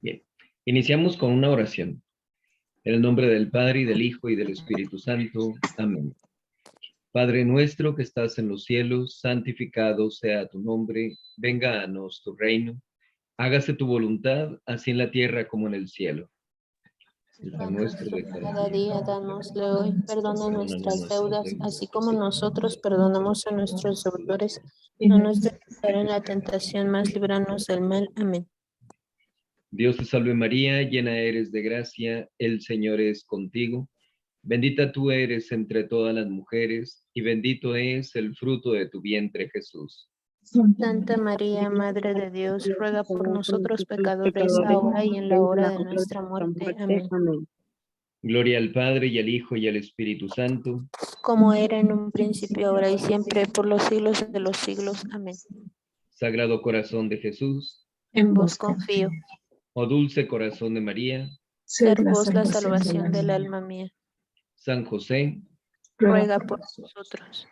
Bien, iniciamos con una oración. En el nombre del Padre, y del Hijo, y del Espíritu Santo. Amén. Padre nuestro que estás en los cielos, santificado sea tu nombre. Venga a nosotros tu reino. Hágase tu voluntad, así en la tierra como en el cielo. El pan nuestro de Cada día danosle hoy, perdona nuestras deudas, así como nosotros perdonamos a nuestros deudores. No nos dejes caer en la tentación, mas líbranos del mal. Amén. Dios te salve María, llena eres de gracia, el Señor es contigo. Bendita tú eres entre todas las mujeres, y bendito es el fruto de tu vientre, Jesús. Santa María, Madre de Dios, ruega por nosotros pecadores, ahora y en la hora de nuestra muerte. Amén. Gloria al Padre, y al Hijo, y al Espíritu Santo. Como era en un principio, ahora y siempre, por los siglos de los siglos. Amén. Sagrado corazón de Jesús, En vos confío. oh dulce corazón de María, Ser vos la salvación del alma mía. San José, Ruega por nosotros.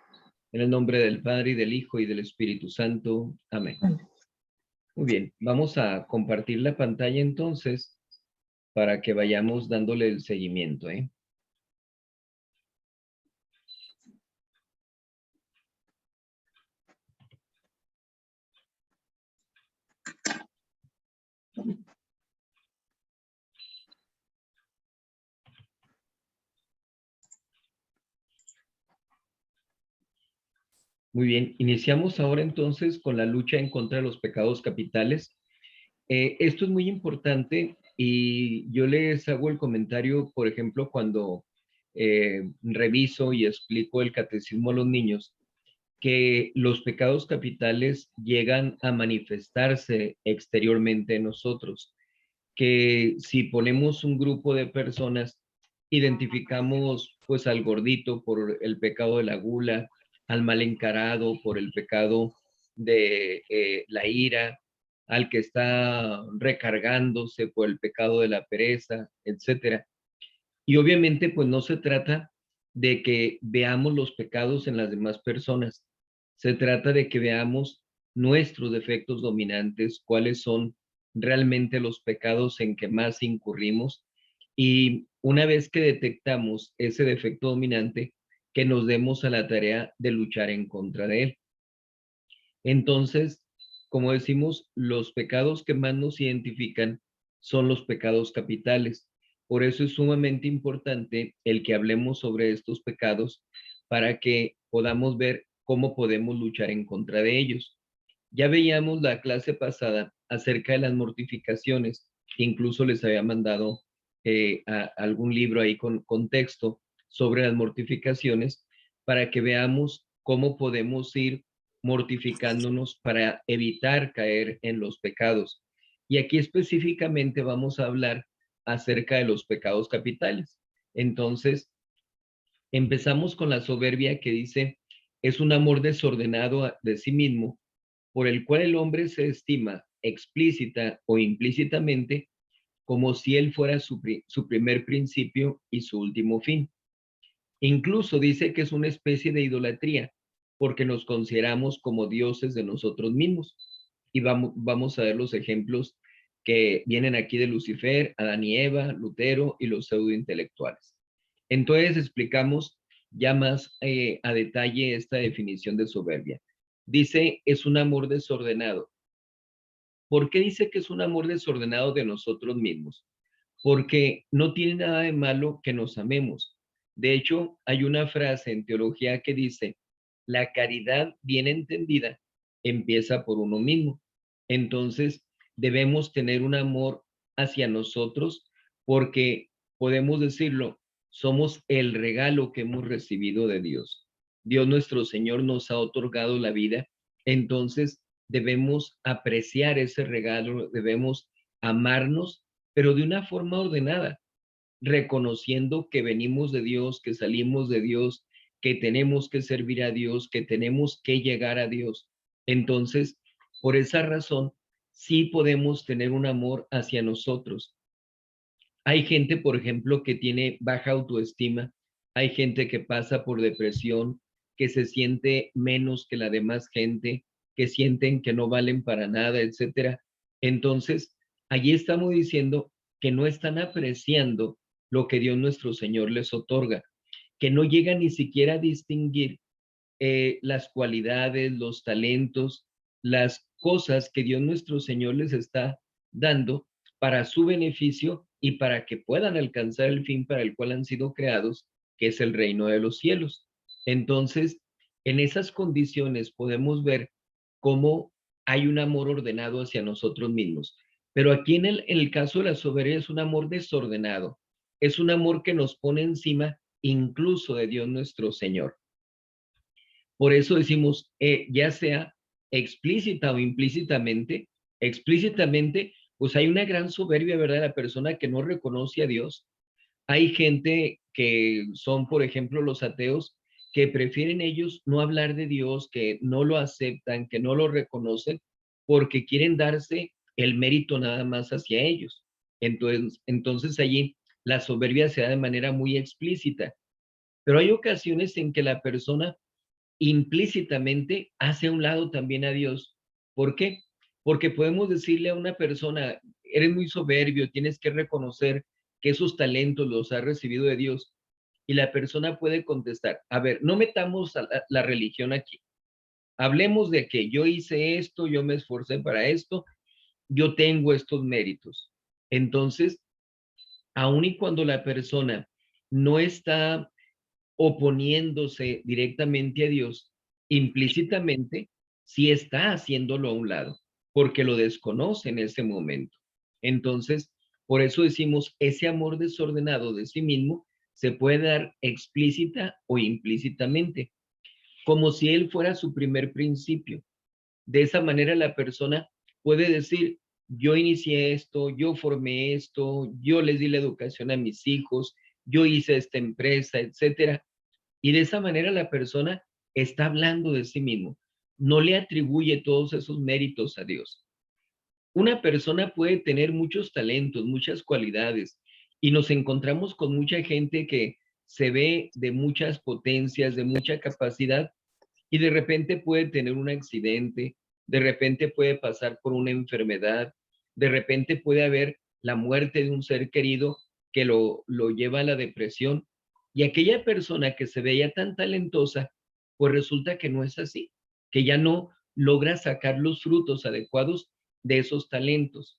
en el nombre del Padre, y del Hijo, y del Espíritu Santo. Amén. Muy bien, vamos a compartir la pantalla entonces para que vayamos dándole el seguimiento, ¿eh? Muy bien, iniciamos ahora entonces con la lucha en contra de los pecados capitales. Esto es muy importante y yo les hago el comentario, por ejemplo, cuando reviso y explico el catecismo a los niños, que los pecados capitales llegan a manifestarse exteriormente en nosotros, que si ponemos un grupo de personas, identificamos pues al gordito por el pecado de la gula, al mal encarado por el pecado de la ira, al que está recargándose por el pecado de la pereza, etcétera. Y obviamente pues no se trata de que veamos los pecados en las demás personas, se trata de que veamos nuestros defectos dominantes, cuáles son realmente los pecados en que más incurrimos, y una vez que detectamos ese defecto dominante, que nos demos a la tarea de luchar en contra de él. Entonces, como decimos, los pecados que más nos identifican son los pecados capitales. Por eso es sumamente importante el que hablemos sobre estos pecados para que podamos ver cómo podemos luchar en contra de ellos. Ya veíamos la clase pasada acerca de las mortificaciones, incluso les había mandado algún libro ahí con texto sobre las mortificaciones para que veamos cómo podemos ir mortificándonos para evitar caer en los pecados. Y aquí específicamente vamos a hablar acerca de los pecados capitales. Entonces, empezamos con la soberbia que dice, es un amor desordenado de sí mismo, por el cual el hombre se estima explícita o implícitamente como si él fuera su primer principio y su último fin. Incluso dice que es una especie de idolatría, porque nos consideramos como dioses de nosotros mismos. Y vamos a ver los ejemplos que vienen aquí de Lucifer, Adán y Eva, Lutero y los pseudointelectuales. Entonces explicamos ya más a detalle esta definición de soberbia. Dice, es un amor desordenado. ¿Por qué dice que es un amor desordenado de nosotros mismos? Porque no tiene nada de malo que nos amemos. De hecho, hay una frase en teología que dice, la caridad bien entendida empieza por uno mismo. Entonces, debemos tener un amor hacia nosotros porque podemos decirlo, somos el regalo que hemos recibido de Dios. Dios nuestro Señor nos ha otorgado la vida, entonces debemos apreciar ese regalo, debemos amarnos, pero de una forma ordenada, reconociendo que venimos de Dios, que salimos de Dios, que tenemos que servir a Dios, que tenemos que llegar a Dios. Entonces, por esa razón, sí podemos tener un amor hacia nosotros. Hay gente, por ejemplo, que tiene baja autoestima, hay gente que pasa por depresión, que se siente menos que la demás gente, que sienten que no valen para nada, etcétera. Entonces, allí estamos diciendo que no están apreciando lo que Dios nuestro Señor les otorga, que no llegan ni siquiera a distinguir las cualidades, los talentos, las cosas que Dios nuestro Señor les está dando para su beneficio y para que puedan alcanzar el fin para el cual han sido creados, que es el reino de los cielos. Entonces, en esas condiciones podemos ver cómo hay un amor ordenado hacia nosotros mismos. Pero aquí en el caso de la soberbia es un amor desordenado, es un amor que nos pone encima incluso de Dios nuestro Señor. Por eso decimos, ya sea explícita o explícitamente, pues hay una gran soberbia, ¿verdad? La persona que no reconoce a Dios. Hay gente que son, por ejemplo, los ateos, que prefieren ellos no hablar de Dios, que no lo aceptan, que no lo reconocen, porque quieren darse el mérito nada más hacia ellos. Entonces allí la soberbia se da de manera muy explícita. Pero hay ocasiones en que la persona implícitamente hace a un lado también a Dios. ¿Por qué? Porque podemos decirle a una persona, eres muy soberbio, tienes que reconocer que esos talentos los has recibido de Dios. Y la persona puede contestar, a ver, no metamos a la religión aquí. Hablemos de que yo hice esto, yo me esforcé para esto, yo tengo estos méritos. Entonces, aun y cuando la persona no está oponiéndose directamente a Dios, implícitamente sí está haciéndolo a un lado, porque lo desconoce en ese momento. Entonces, por eso decimos, ese amor desordenado de sí mismo se puede dar explícita o implícitamente, como si él fuera su primer principio. De esa manera la persona puede decir, yo inicié esto, yo formé esto, yo les di la educación a mis hijos, yo hice esta empresa, etcétera. Y de esa manera la persona está hablando de sí mismo, no le atribuye todos esos méritos a Dios. Una persona puede tener muchos talentos, muchas cualidades, y nos encontramos con mucha gente que se ve de muchas potencias, de mucha capacidad, y de repente puede tener un accidente, de repente puede pasar por una enfermedad, de repente puede haber la muerte de un ser querido que lo lleva a la depresión. Y aquella persona que se veía tan talentosa, pues resulta que no es así, que ya no logra sacar los frutos adecuados de esos talentos.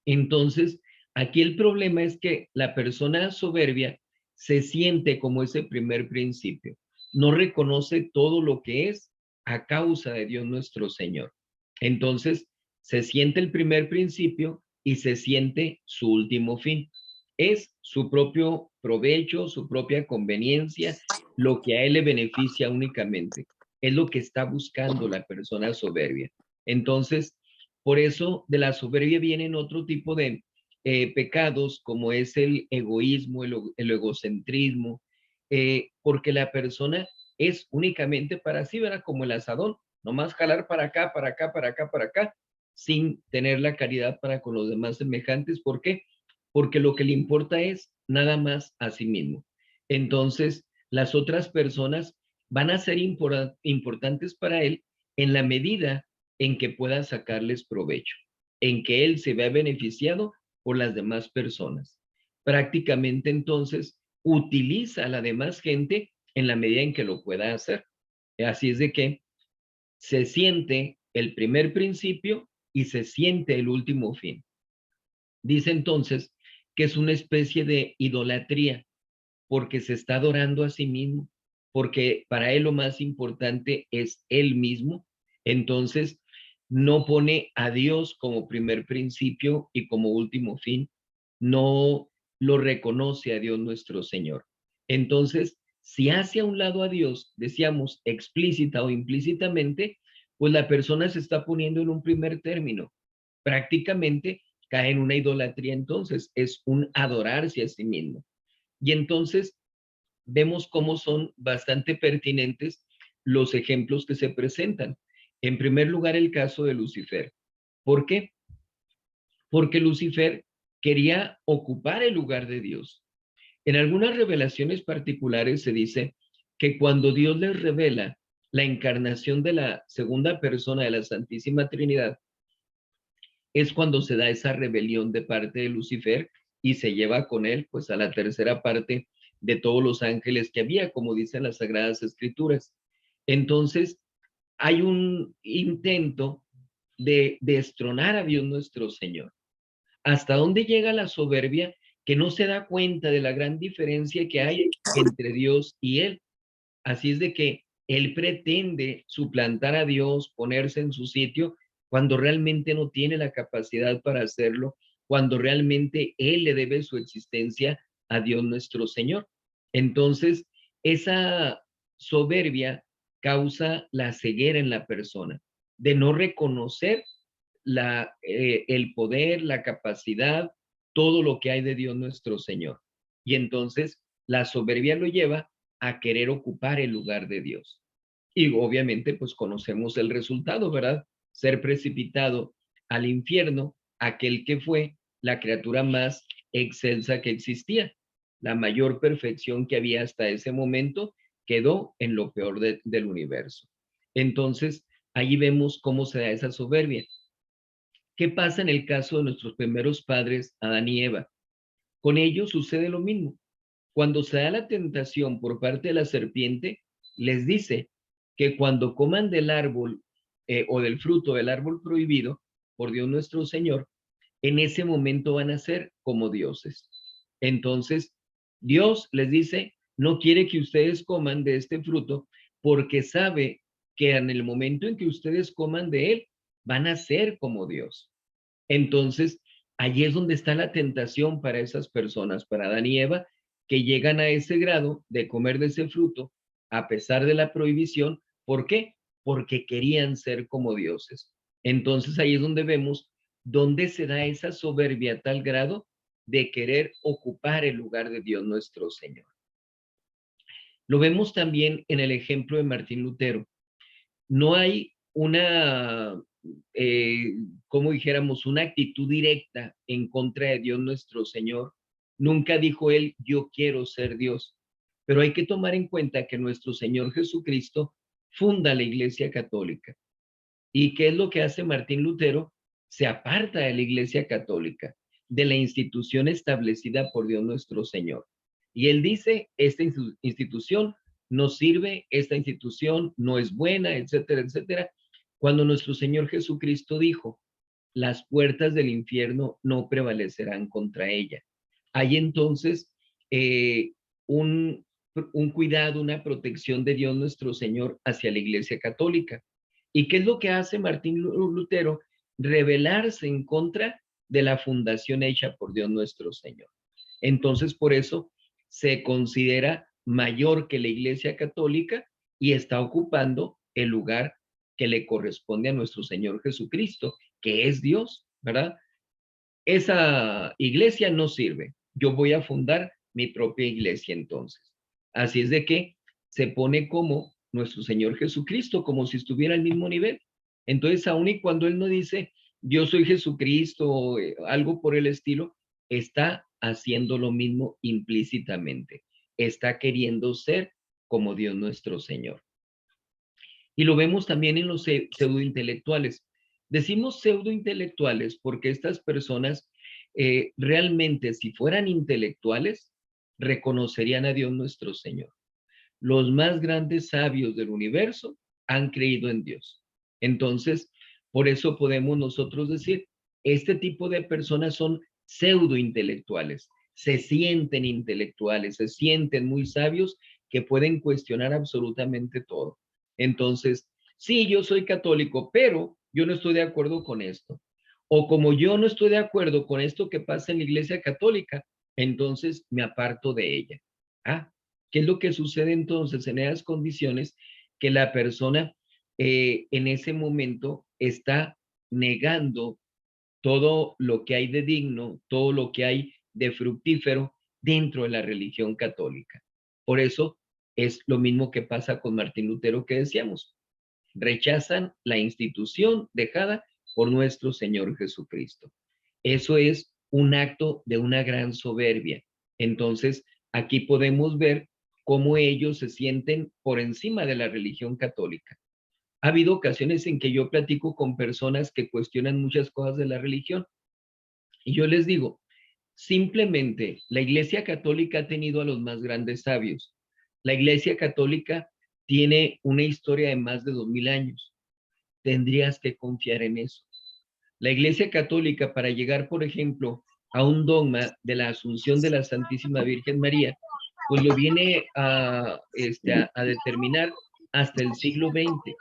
Entonces, aquí el problema es que la persona soberbia se siente como ese primer principio, no reconoce todo lo que es a causa de Dios nuestro Señor. Entonces, se siente el primer principio y se siente su último fin. Es su propio provecho, su propia conveniencia, lo que a él le beneficia únicamente. Es lo que está buscando la persona soberbia. Entonces, por eso de la soberbia vienen otro tipo de pecados como es el egoísmo, el egocentrismo, porque la persona es únicamente para sí, ¿verdad? Como el asadón, nomás jalar para acá, para acá, para acá, para acá, sin tener la caridad para con los demás semejantes. ¿Por qué? Porque lo que le importa es nada más a sí mismo. Entonces, las otras personas van a ser importantes para él en la medida en que pueda sacarles provecho, en que él se vea beneficiado por las demás personas. Prácticamente entonces utiliza a la demás gente en la medida en que lo pueda hacer. Así es de que se siente el primer principio y se siente el último fin. Dice entonces que es una especie de idolatría porque se está adorando a sí mismo, porque para él lo más importante es él mismo. Entonces, no pone a Dios como primer principio y como último fin, no lo reconoce a Dios nuestro Señor. Entonces, si hace a un lado a Dios, decíamos explícita o implícitamente, pues la persona se está poniendo en un primer término. Prácticamente cae en una idolatría, entonces es un adorarse a sí mismo. Y entonces vemos cómo son bastante pertinentes los ejemplos que se presentan. En primer lugar, el caso de Lucifer. ¿Por qué? Porque Lucifer quería ocupar el lugar de Dios. En algunas revelaciones particulares se dice que cuando Dios les revela la encarnación de la segunda persona de la Santísima Trinidad, es cuando se da esa rebelión de parte de Lucifer y se lleva con él pues a la tercera parte de todos los ángeles que había, como dicen las Sagradas Escrituras. Entonces, hay un intento de destronar a Dios nuestro Señor. ¿Hasta dónde llega la soberbia que no se da cuenta de la gran diferencia que hay entre Dios y él? Así es de que él pretende suplantar a Dios, ponerse en su sitio, cuando realmente no tiene la capacidad para hacerlo, cuando realmente él le debe su existencia a Dios nuestro Señor. Entonces, esa soberbia causa la ceguera en la persona, de no reconocer el poder, la capacidad, todo lo que hay de Dios nuestro Señor. Y entonces la soberbia lo lleva a querer ocupar el lugar de Dios. Y obviamente pues conocemos el resultado, ¿verdad? Ser precipitado al infierno, aquel que fue la criatura más excelsa que existía. La mayor perfección que había hasta ese momento quedó en lo peor del universo. Entonces, allí vemos cómo se da esa soberbia. ¿Qué pasa en el caso de nuestros primeros padres, Adán y Eva? Con ellos sucede lo mismo. Cuando se da la tentación por parte de la serpiente, les dice que cuando coman del árbol o del fruto del árbol prohibido por Dios nuestro Señor, en ese momento van a ser como dioses. Entonces, Dios les dice, no quiere que ustedes coman de este fruto porque sabe que en el momento en que ustedes coman de él, van a ser como Dios. Entonces, allí es donde está la tentación para esas personas, para Adán y Eva, que llegan a ese grado de comer de ese fruto a pesar de la prohibición. ¿Por qué? Porque querían ser como dioses. Entonces, ahí es donde vemos dónde se da esa soberbia a tal grado de querer ocupar el lugar de Dios nuestro Señor. Lo vemos también en el ejemplo de Martín Lutero. No hay una, como dijéramos, una actitud directa en contra de Dios nuestro Señor. Nunca dijo él, yo quiero ser Dios. Pero hay que tomar en cuenta que nuestro Señor Jesucristo funda la Iglesia Católica. ¿Y qué es lo que hace Martín Lutero? Se aparta de la Iglesia Católica, de la institución establecida por Dios nuestro Señor. Y él dice, esta institución no sirve, esta institución no es buena, etcétera, etcétera. Cuando nuestro Señor Jesucristo dijo, las puertas del infierno no prevalecerán contra ella. Hay entonces eh, un, un cuidado, una protección de Dios nuestro Señor hacia la Iglesia Católica. ¿Y qué es lo que hace Martín Lutero? Rebelarse en contra de la fundación hecha por Dios nuestro Señor. Entonces, por eso se considera mayor que la Iglesia Católica y está ocupando el lugar que le corresponde a nuestro Señor Jesucristo, que es Dios, ¿verdad? Esa iglesia no sirve. Yo voy a fundar mi propia iglesia entonces. Así es de que se pone como nuestro Señor Jesucristo, como si estuviera al mismo nivel. Entonces, aun y cuando Él no dice, yo soy Jesucristo o algo por el estilo, está haciendo lo mismo implícitamente. Está queriendo ser como Dios nuestro Señor. Y lo vemos también en los pseudointelectuales. Decimos pseudointelectuales porque estas personas realmente, si fueran intelectuales, reconocerían a Dios nuestro Señor. Los más grandes sabios del universo han creído en Dios. Entonces, por eso podemos nosotros decir, este tipo de personas son pseudointelectuales, se sienten intelectuales, se sienten muy sabios que pueden cuestionar absolutamente todo. Entonces, sí, yo soy católico, pero yo no estoy de acuerdo con esto. O como yo no estoy de acuerdo con esto que pasa en la Iglesia Católica, entonces me aparto de ella. Ah, ¿qué es lo que sucede entonces en esas condiciones? Que la persona en ese momento está negando todo lo que hay de digno, todo lo que hay de fructífero dentro de la religión católica. Por eso es lo mismo que pasa con Martín Lutero que decíamos. Rechazan la institución dejada por nuestro Señor Jesucristo. Eso es un acto de una gran soberbia. Entonces, aquí podemos ver cómo ellos se sienten por encima de la religión católica. Ha habido ocasiones en que yo platico con personas que cuestionan muchas cosas de la religión y yo les digo, simplemente la Iglesia Católica ha tenido a los más grandes sabios. La Iglesia Católica tiene una historia de más de 2000 años. Tendrías que confiar en eso. La Iglesia Católica, para llegar, por ejemplo, a un dogma de la Asunción de la Santísima Virgen María, pues lo viene a determinar hasta el siglo XX.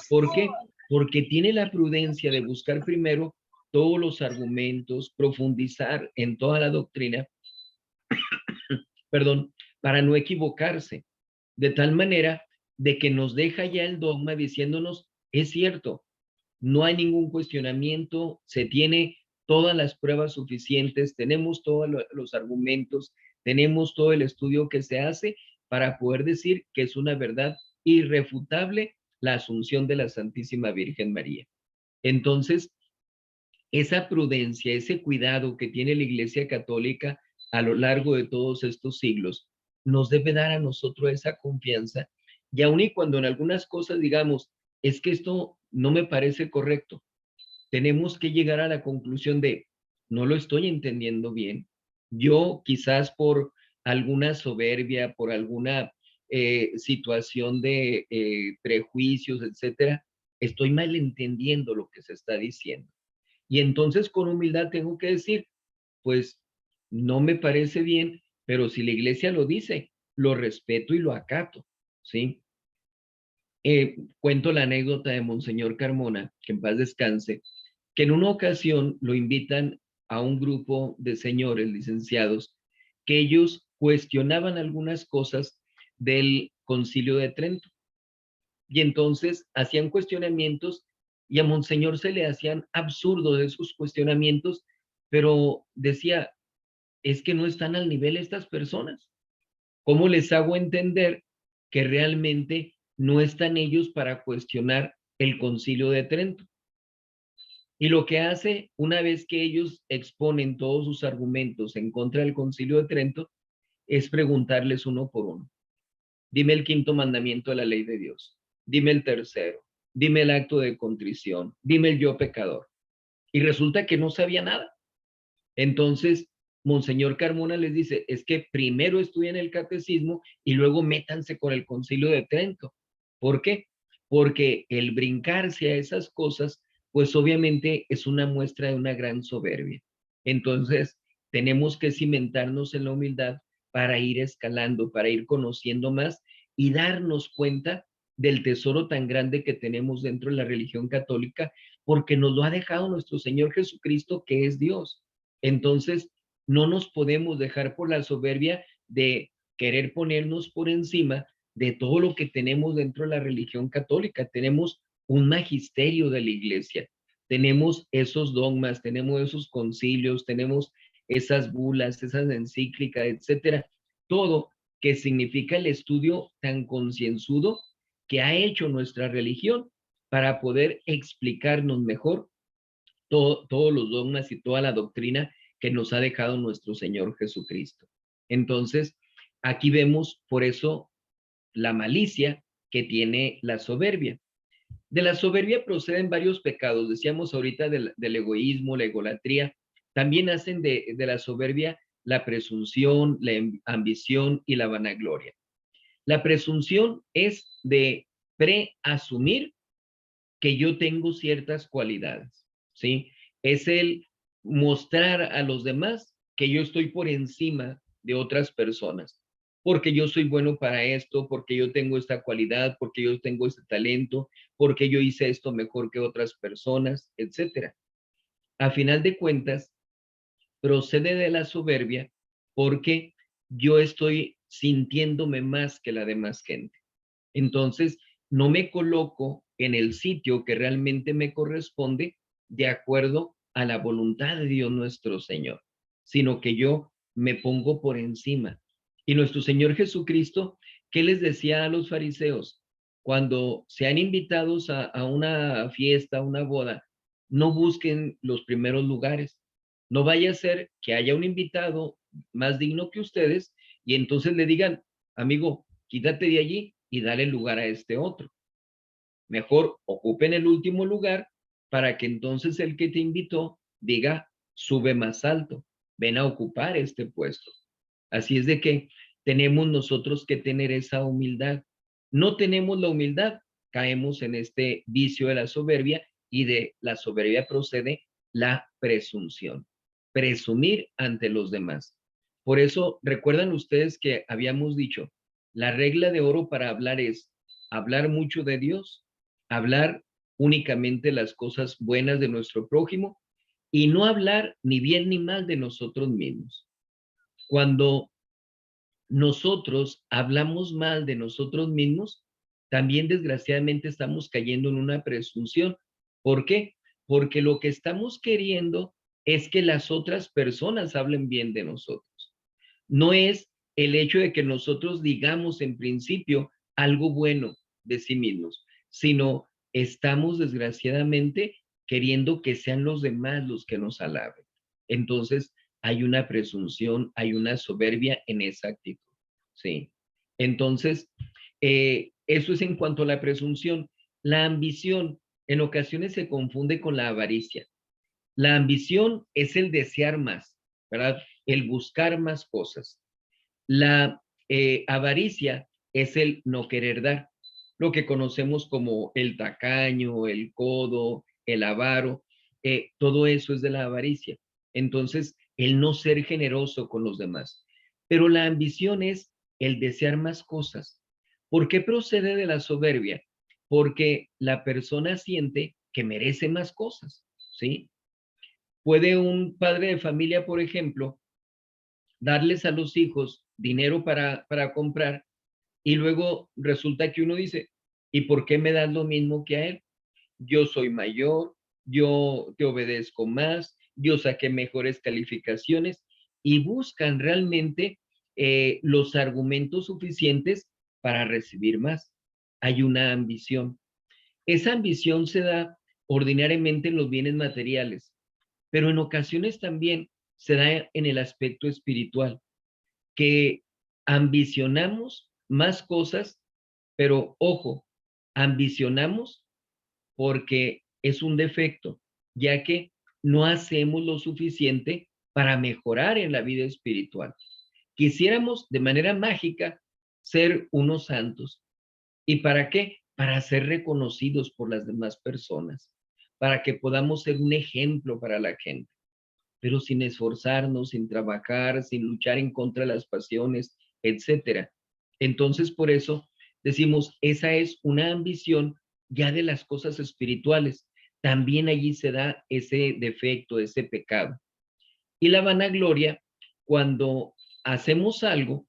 ¿Por qué? Porque tiene la prudencia de buscar primero todos los argumentos, profundizar en toda la doctrina, perdón, para no equivocarse, de tal manera de que nos deja ya el dogma diciéndonos, es cierto, no hay ningún cuestionamiento, se tiene todas las pruebas suficientes, tenemos todos los argumentos, tenemos todo el estudio que se hace para poder decir que es una verdad irrefutable la asunción de la Santísima Virgen María. Entonces, esa prudencia, ese cuidado que tiene la Iglesia Católica a lo largo de todos estos siglos, nos debe dar a nosotros esa confianza. Y aun y cuando en algunas cosas digamos, es que esto no me parece correcto, tenemos que llegar a la conclusión de, no lo estoy entendiendo bien. Yo quizás por alguna soberbia, por alguna situación de prejuicios, etcétera, estoy malentendiendo lo que se está diciendo. Y entonces con humildad tengo que decir, pues no me parece bien, pero si la iglesia lo dice, lo respeto y lo acato, ¿sí? Cuento la anécdota de Monseñor Carmona, que en paz descanse, que en una ocasión lo invitan a un grupo de señores licenciados que ellos cuestionaban algunas cosas del Concilio de Trento. Y entonces hacían cuestionamientos y a Monseñor se le hacían absurdos esos cuestionamientos, pero decía, es que no están al nivel estas personas. ¿Cómo les hago entender que realmente no están ellos para cuestionar el Concilio de Trento? Y lo que hace, una vez que ellos exponen todos sus argumentos en contra del Concilio de Trento, es preguntarles uno por uno. Dime el quinto mandamiento de la ley de Dios. Dime el tercero. Dime el acto de contrición. Dime el yo pecador. Y resulta que no sabía nada. Entonces, Monseñor Carmona les dice, es que primero estudien el catecismo y luego métanse con el Concilio de Trento. ¿Por qué? Porque el brincarse a esas cosas, pues obviamente es una muestra de una gran soberbia. Entonces, tenemos que cimentarnos en la humildad para ir escalando, para ir conociendo más y darnos cuenta del tesoro tan grande que tenemos dentro de la religión católica, porque nos lo ha dejado nuestro Señor Jesucristo, que es Dios. Entonces, no nos podemos dejar por la soberbia de querer ponernos por encima de todo lo que tenemos dentro de la religión católica. Tenemos un magisterio de la iglesia, tenemos esos dogmas, tenemos esos concilios, tenemos esas bulas, esas encíclicas, etcétera. Todo que significa el estudio tan concienzudo que ha hecho nuestra religión para poder explicarnos mejor todos los dogmas y toda la doctrina que nos ha dejado nuestro Señor Jesucristo. Entonces, aquí vemos por eso la malicia que tiene la soberbia. De la soberbia proceden varios pecados. Decíamos ahorita del egoísmo, la egolatría. También hacen de la soberbia la presunción, la ambición y la vanagloria. La presunción es de preasumir que yo tengo ciertas cualidades, ¿sí? Es el mostrar a los demás que yo estoy por encima de otras personas, porque yo soy bueno para esto, porque yo tengo esta cualidad, porque yo tengo este talento, porque yo hice esto mejor que otras personas, etcétera. A final de cuentas, procede de la soberbia porque yo estoy sintiéndome más que la demás gente. Entonces, no me coloco en el sitio que realmente me corresponde de acuerdo a la voluntad de Dios nuestro Señor, sino que yo me pongo por encima. Y nuestro Señor Jesucristo, ¿qué les decía a los fariseos? Cuando sean invitados a una fiesta, a una boda, no busquen los primeros lugares. No vaya a ser que haya un invitado más digno que ustedes y entonces le digan, amigo, quítate de allí y dale lugar a este otro. Mejor ocupen el último lugar para que entonces el que te invitó diga, sube más alto, ven a ocupar este puesto. Así es de que tenemos nosotros que tener esa humildad. No tenemos la humildad, caemos en este vicio de la soberbia, y de la soberbia procede la presunción. Presumir ante los demás. Por eso, recuerdan ustedes que habíamos dicho, la regla de oro para hablar es hablar mucho de Dios, hablar únicamente las cosas buenas de nuestro prójimo y no hablar ni bien ni mal de nosotros mismos. Cuando nosotros hablamos mal de nosotros mismos, también desgraciadamente estamos cayendo en una presunción. ¿Por qué? Porque lo que estamos queriendo es que las otras personas hablen bien de nosotros. No es el hecho de que nosotros digamos en principio algo bueno de sí mismos, sino estamos desgraciadamente queriendo que sean los demás los que nos alaben. Entonces, hay una presunción, hay una soberbia en esa actitud, ¿sí? Entonces, eso es en cuanto a la presunción. La ambición en ocasiones se confunde con la avaricia. La ambición es el desear más, ¿verdad? El buscar más cosas. La avaricia es el no querer dar, lo que conocemos como el tacaño, el codo, el avaro, todo eso es de la avaricia. Entonces, el no ser generoso con los demás. Pero la ambición es el desear más cosas. ¿Por qué procede de la soberbia? Porque la persona siente que merece más cosas, ¿sí? Puede un padre de familia, por ejemplo, darles a los hijos dinero para comprar, y luego resulta que uno dice, ¿y por qué me das lo mismo que a él? Yo soy mayor, yo te obedezco más, yo saqué mejores calificaciones, y buscan realmente los argumentos suficientes para recibir más. Hay una ambición. Esa ambición se da ordinariamente en los bienes materiales, pero en ocasiones también se da en el aspecto espiritual, que ambicionamos más cosas, pero ojo, ambicionamos porque es un defecto, ya que no hacemos lo suficiente para mejorar en la vida espiritual. Quisiéramos de manera mágica ser unos santos. ¿Y para qué? Para ser reconocidos por las demás personas, para que podamos ser un ejemplo para la gente, pero sin esforzarnos, sin trabajar, sin luchar en contra de las pasiones, etcétera. Entonces, por eso decimos, esa es una ambición ya de las cosas espirituales. También allí se da ese defecto, ese pecado. Y la vanagloria, cuando hacemos algo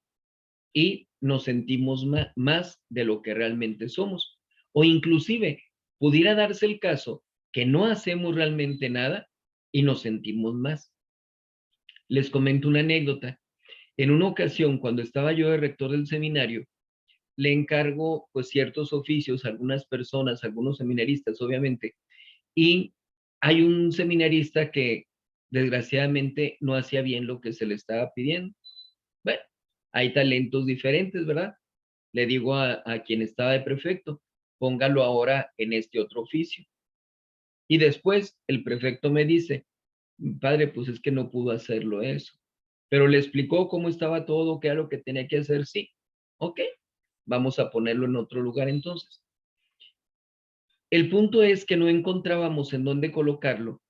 y nos sentimos más de lo que realmente somos. O inclusive pudiera darse el caso que no hacemos realmente nada y nos sentimos más. Les comento una anécdota. En una ocasión, cuando estaba yo de rector del seminario, le encargo pues ciertos oficios a algunas personas, a algunos seminaristas, obviamente, y hay un seminarista que desgraciadamente no hacía bien lo que se le estaba pidiendo. Bueno, hay talentos diferentes, ¿verdad? Le digo a quien estaba de prefecto, póngalo ahora en este otro oficio. Y después el prefecto me dice, padre, pues es que no pudo hacerlo eso. Pero le explicó cómo estaba todo, qué era lo que tenía que hacer. Sí, ok, vamos a ponerlo en otro lugar entonces. El punto es que no encontrábamos en dónde colocarlo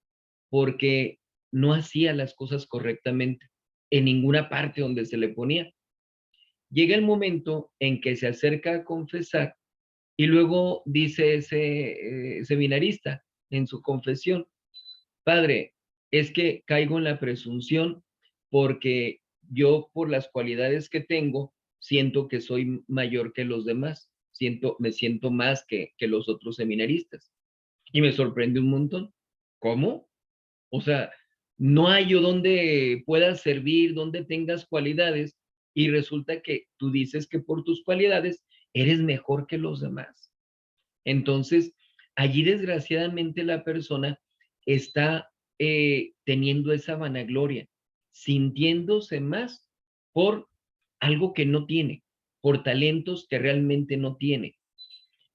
porque no hacía las cosas correctamente en ninguna parte donde se le ponía. Llega el momento en que se acerca a confesar y luego dice ese seminarista en su confesión, padre, es que caigo en la presunción porque yo por las cualidades que tengo siento que soy mayor que los demás, me siento más que los otros seminaristas. Y me sorprende un montón. ¿Cómo? O sea, no hay yo donde puedas servir, donde tengas cualidades, y resulta que tú dices que por tus cualidades eres mejor que los demás. Entonces, allí desgraciadamente la persona está teniendo esa vanagloria, sintiéndose más por algo que no tiene, por talentos que realmente no tiene.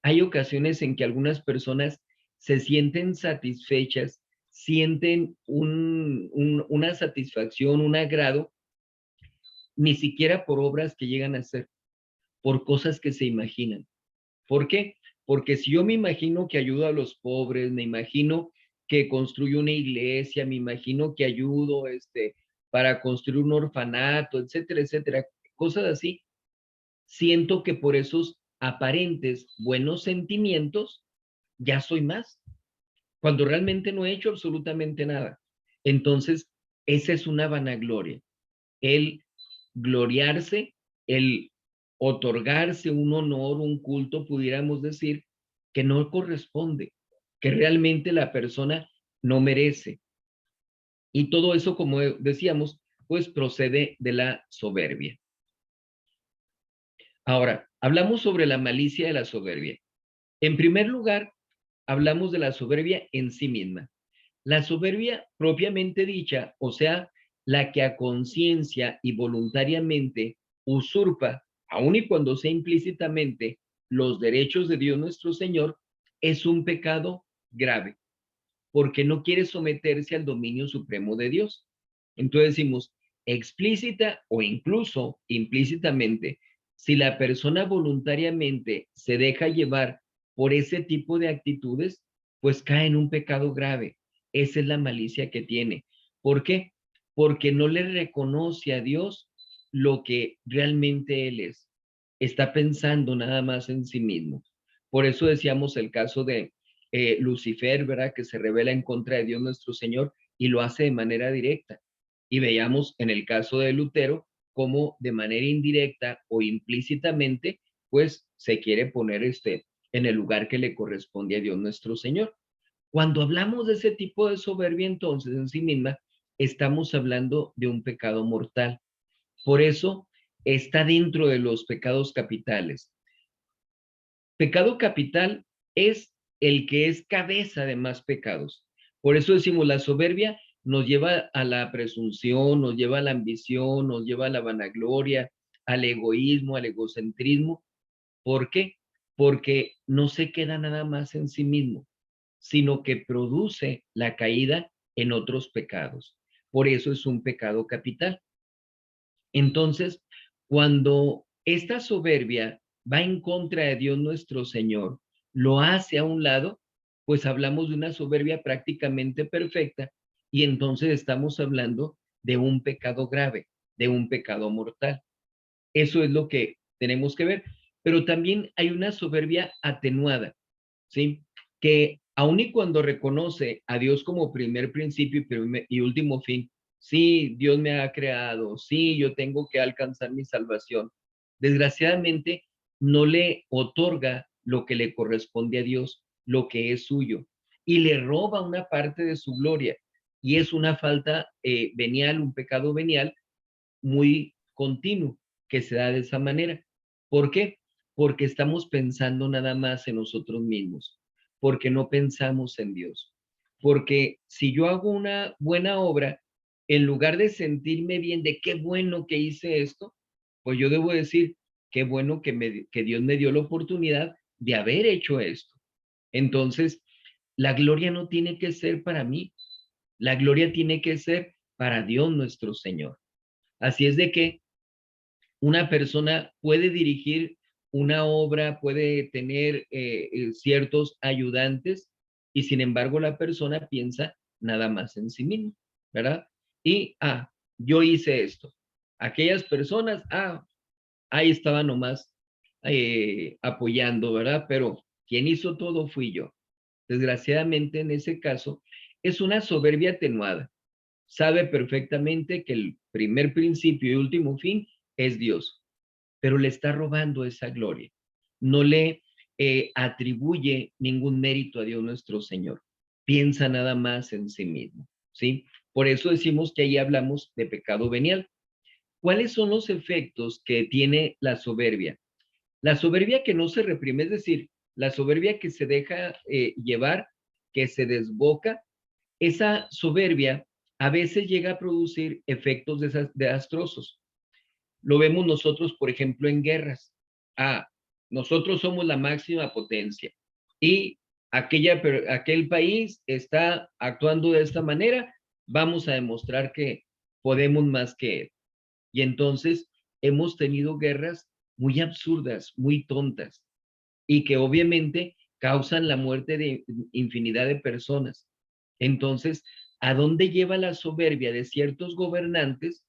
hay ocasiones en que algunas personas se sienten satisfechas, sienten una satisfacción, un agrado, ni siquiera por obras que llegan a hacer, por cosas que se imaginan. ¿Por qué? Porque si yo me imagino que ayudo a los pobres, me imagino que construyo una iglesia, me imagino que ayudo para construir un orfanato, etcétera, etcétera, cosas así, siento que por esos aparentes buenos sentimientos ya soy más, cuando realmente no he hecho absolutamente nada. Entonces, esa es una vanagloria, el gloriarse, el otorgarse un honor, un culto, pudiéramos decir, que no corresponde, que realmente la persona no merece. Y todo eso, como decíamos, pues procede de la soberbia. Ahora, hablamos sobre la malicia de la soberbia. En primer lugar, hablamos de la soberbia en sí misma. La soberbia propiamente dicha, o sea, la que a conciencia y voluntariamente usurpa, aun y cuando sea implícitamente, los derechos de Dios nuestro Señor, es un pecado grave, porque no quiere someterse al dominio supremo de Dios. Entonces decimos, explícita o incluso implícitamente, si la persona voluntariamente se deja llevar por ese tipo de actitudes, pues cae en un pecado grave. Esa es la malicia que tiene. ¿Por qué? Porque no le reconoce a Dios lo que realmente Él es. Está pensando nada más en sí mismo. Por eso decíamos el caso de Lucifer, ¿verdad? Que se revela en contra de Dios nuestro Señor y lo hace de manera directa. Y veíamos en el caso de Lutero cómo de manera indirecta o implícitamente, pues se quiere poner en el lugar que le corresponde a Dios nuestro Señor. Cuando hablamos de ese tipo de soberbia, entonces en sí misma, estamos hablando de un pecado mortal. Por eso está dentro de los pecados capitales. Pecado capital es el que es cabeza de más pecados. Por eso decimos, la soberbia nos lleva a la presunción, nos lleva a la ambición, nos lleva a la vanagloria, al egoísmo, al egocentrismo. ¿Por qué? Porque no se queda nada más en sí mismo, sino que produce la caída en otros pecados. Por eso es un pecado capital. Entonces, cuando esta soberbia va en contra de Dios nuestro Señor, lo hace a un lado, pues hablamos de una soberbia prácticamente perfecta y entonces estamos hablando de un pecado grave, de un pecado mortal. Eso es lo que tenemos que ver. Pero también hay una soberbia atenuada, ¿sí? Que aun y cuando reconoce a Dios como primer principio y último fin, sí, Dios me ha creado, sí, yo tengo que alcanzar mi salvación. Desgraciadamente, no le otorga lo que le corresponde a Dios, lo que es suyo, y le roba una parte de su gloria. Y es una falta venial, un pecado venial muy continuo que se da de esa manera. ¿Por qué? Porque estamos pensando nada más en nosotros mismos, porque no pensamos en Dios. Porque si yo hago una buena obra, en lugar de sentirme bien de qué bueno que hice esto, pues yo debo decir, qué bueno que Dios me dio la oportunidad de haber hecho esto. Entonces, la gloria no tiene que ser para mí, la gloria tiene que ser para Dios nuestro Señor. Así es de que una persona puede dirigir una obra, puede tener ciertos ayudantes y sin embargo la persona piensa nada más en sí misma, ¿verdad? Y, yo hice esto. Aquellas personas, ahí estaba nomás apoyando, ¿verdad? Pero quien hizo todo fui yo. Desgraciadamente en ese caso es una soberbia atenuada. Sabe perfectamente que el primer principio y último fin es Dios, pero le está robando esa gloria. No le atribuye ningún mérito a Dios nuestro Señor. Piensa nada más en sí mismo, ¿sí? Por eso decimos que ahí hablamos de pecado venial. ¿Cuáles son los efectos que tiene la soberbia? La soberbia que no se reprime, es decir, la soberbia que se deja llevar, que se desboca, esa soberbia a veces llega a producir efectos desastrosos. Lo vemos nosotros, por ejemplo, en guerras. nosotros somos la máxima potencia y aquel país está actuando de esta manera, vamos a demostrar que podemos más que él. Y entonces hemos tenido guerras muy absurdas, muy tontas, y que obviamente causan la muerte de infinidad de personas. Entonces, ¿a dónde lleva la soberbia de ciertos gobernantes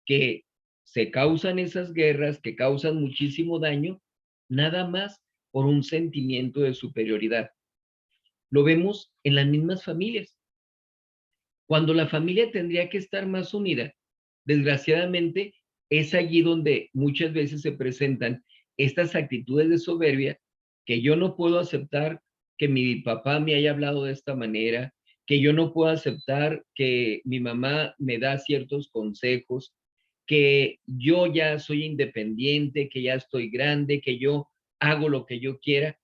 que se causan esas guerras, que causan muchísimo daño, nada más por un sentimiento de superioridad? Lo vemos en las mismas familias. Cuando la familia tendría que estar más unida, desgraciadamente es allí donde muchas veces se presentan estas actitudes de soberbia, que yo no puedo aceptar que mi papá me haya hablado de esta manera, que yo no puedo aceptar que mi mamá me da ciertos consejos, que yo ya soy independiente, que ya estoy grande, que yo hago lo que yo quiera.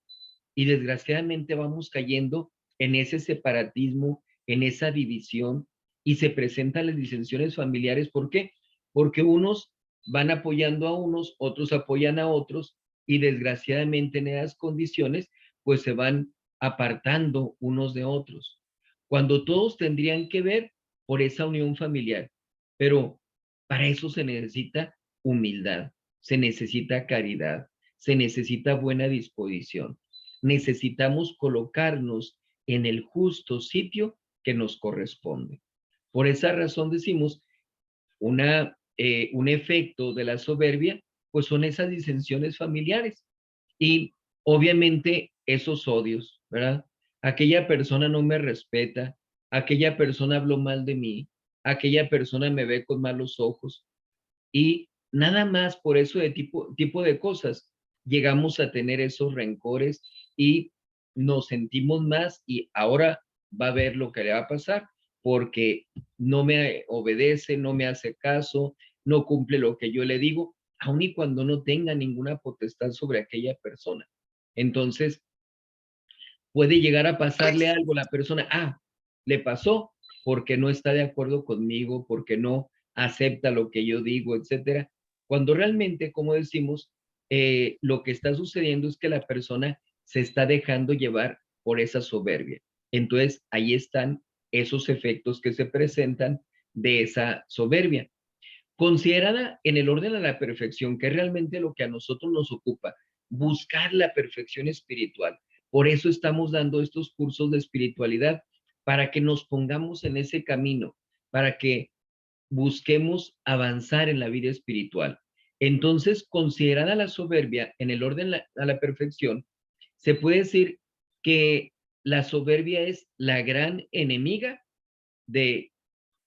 Y desgraciadamente vamos cayendo en ese separatismo, en esa división, y se presentan las disensiones familiares. ¿Por qué? Porque unos van apoyando a unos, otros apoyan a otros, y desgraciadamente en esas condiciones, pues se van apartando unos de otros, cuando todos tendrían que ver por esa unión familiar. Pero para eso se necesita humildad, se necesita caridad, se necesita buena disposición. Necesitamos colocarnos en el justo sitio que nos corresponde. Por esa razón decimos, un efecto de la soberbia, pues son esas disensiones familiares y obviamente esos odios, ¿verdad? Aquella persona no me respeta, aquella persona habló mal de mí, aquella persona me ve con malos ojos, y nada más por eso de tipo de cosas llegamos a tener esos rencores y nos sentimos más, y ahora va a ver lo que le va a pasar porque no me obedece, no me hace caso, no cumple lo que yo le digo, aun y cuando no tenga ninguna potestad sobre aquella persona. Entonces, puede llegar a pasarle algo a la persona, le pasó porque no está de acuerdo conmigo, porque no acepta lo que yo digo, etcétera. Cuando realmente, como decimos, lo que está sucediendo es que la persona se está dejando llevar por esa soberbia. Entonces, ahí están esos efectos que se presentan de esa soberbia. Considerada en el orden a la perfección, que es realmente lo que a nosotros nos ocupa, buscar la perfección espiritual. Por eso estamos dando estos cursos de espiritualidad, para que nos pongamos en ese camino, para que busquemos avanzar en la vida espiritual. Entonces, considerada la soberbia en el orden a la perfección, se puede decir que la soberbia es la gran enemiga de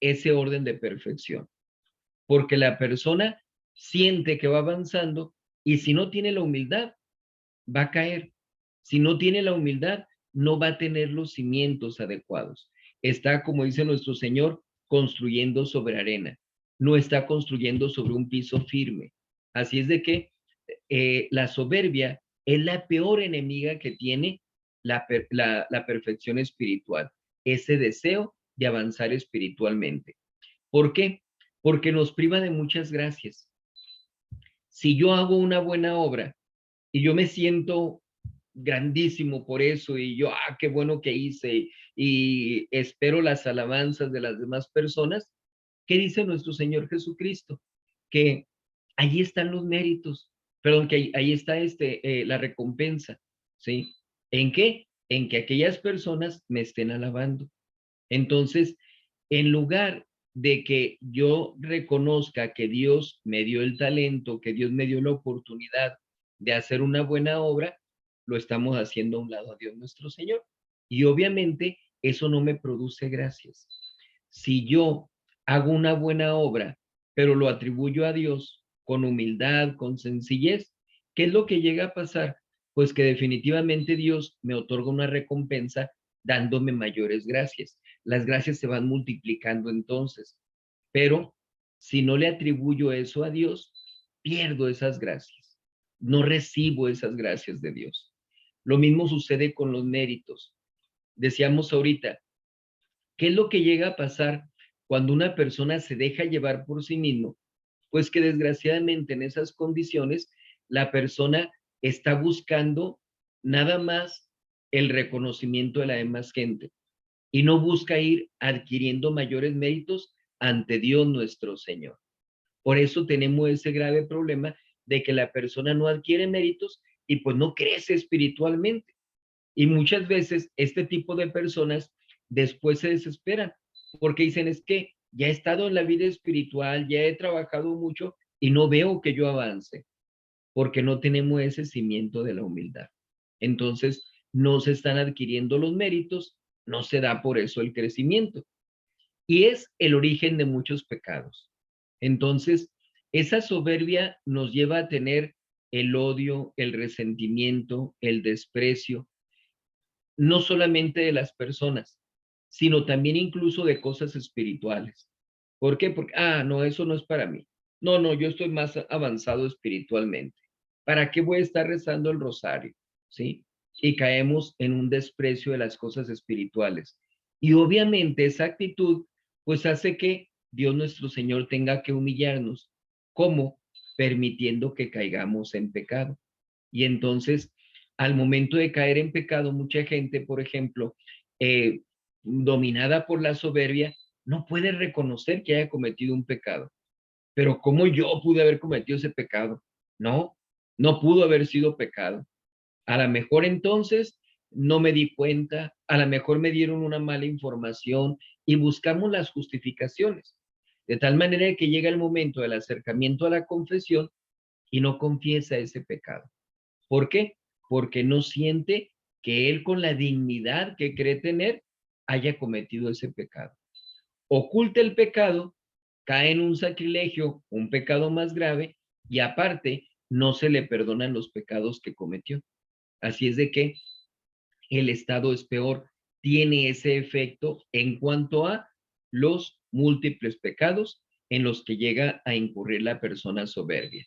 ese orden de perfección, porque la persona siente que va avanzando y si no tiene la humildad, va a caer. Si no tiene la humildad, no va a tener los cimientos adecuados. Está, como dice nuestro Señor, construyendo sobre arena. No está construyendo sobre un piso firme. Así es de que la soberbia es la peor enemiga que tiene la perfección espiritual, ese deseo de avanzar espiritualmente. ¿Por qué? Porque nos priva de muchas gracias. Si yo hago una buena obra y yo me siento grandísimo por eso y yo, qué bueno que hice y espero las alabanzas de las demás personas, ¿qué dice nuestro Señor Jesucristo? Que allí están los méritos, perdón, que ahí está la recompensa, ¿sí? ¿En qué? En que aquellas personas me estén alabando. Entonces, en lugar de que yo reconozca que Dios me dio el talento, que Dios me dio la oportunidad de hacer una buena obra, lo estamos haciendo a un lado a Dios nuestro Señor. Y obviamente eso no me produce gracias. Si yo hago una buena obra, pero lo atribuyo a Dios con humildad, con sencillez, ¿qué es lo que llega a pasar? Pues que definitivamente Dios me otorga una recompensa dándome mayores gracias. Las gracias se van multiplicando entonces, pero si no le atribuyo eso a Dios, pierdo esas gracias, no recibo esas gracias de Dios. Lo mismo sucede con los méritos. Decíamos ahorita, ¿qué es lo que llega a pasar cuando una persona se deja llevar por sí mismo? Pues que desgraciadamente en esas condiciones la persona está buscando nada más el reconocimiento de la demás gente y no busca ir adquiriendo mayores méritos ante Dios nuestro Señor. Por eso tenemos ese grave problema de que la persona no adquiere méritos y pues no crece espiritualmente. Y muchas veces este tipo de personas después se desesperan porque dicen es que ya he estado en la vida espiritual, ya he trabajado mucho y no veo que yo avance porque no tenemos ese cimiento de la humildad. Entonces, no se están adquiriendo los méritos, no se da por eso el crecimiento. Y es el origen de muchos pecados. Entonces, esa soberbia nos lleva a tener el odio, el resentimiento, el desprecio, no solamente de las personas, sino también incluso de cosas espirituales. ¿Por qué? Porque, no, eso no es para mí. No, no, yo estoy más avanzado espiritualmente. ¿Para qué voy a estar rezando el rosario? ¿Sí? Y caemos en un desprecio de las cosas espirituales. Y obviamente esa actitud pues hace que Dios nuestro Señor tenga que humillarnos. ¿Cómo? Permitiendo que caigamos en pecado. Y entonces, al momento de caer en pecado, mucha gente, por ejemplo, dominada por la soberbia, no puede reconocer que haya cometido un pecado. Pero ¿cómo yo pude haber cometido ese pecado? No, no pudo haber sido pecado. A lo mejor entonces no me di cuenta, a lo mejor me dieron una mala información y buscamos las justificaciones. De tal manera que llega el momento del acercamiento a la confesión y no confiesa ese pecado. ¿Por qué? Porque no siente que él con la dignidad que cree tener haya cometido ese pecado. Oculta el pecado, cae en un sacrilegio, un pecado más grave, y aparte no se le perdonan los pecados que cometió. Así es de que el estado es peor, tiene ese efecto en cuanto a los múltiples pecados en los que llega a incurrir la persona soberbia.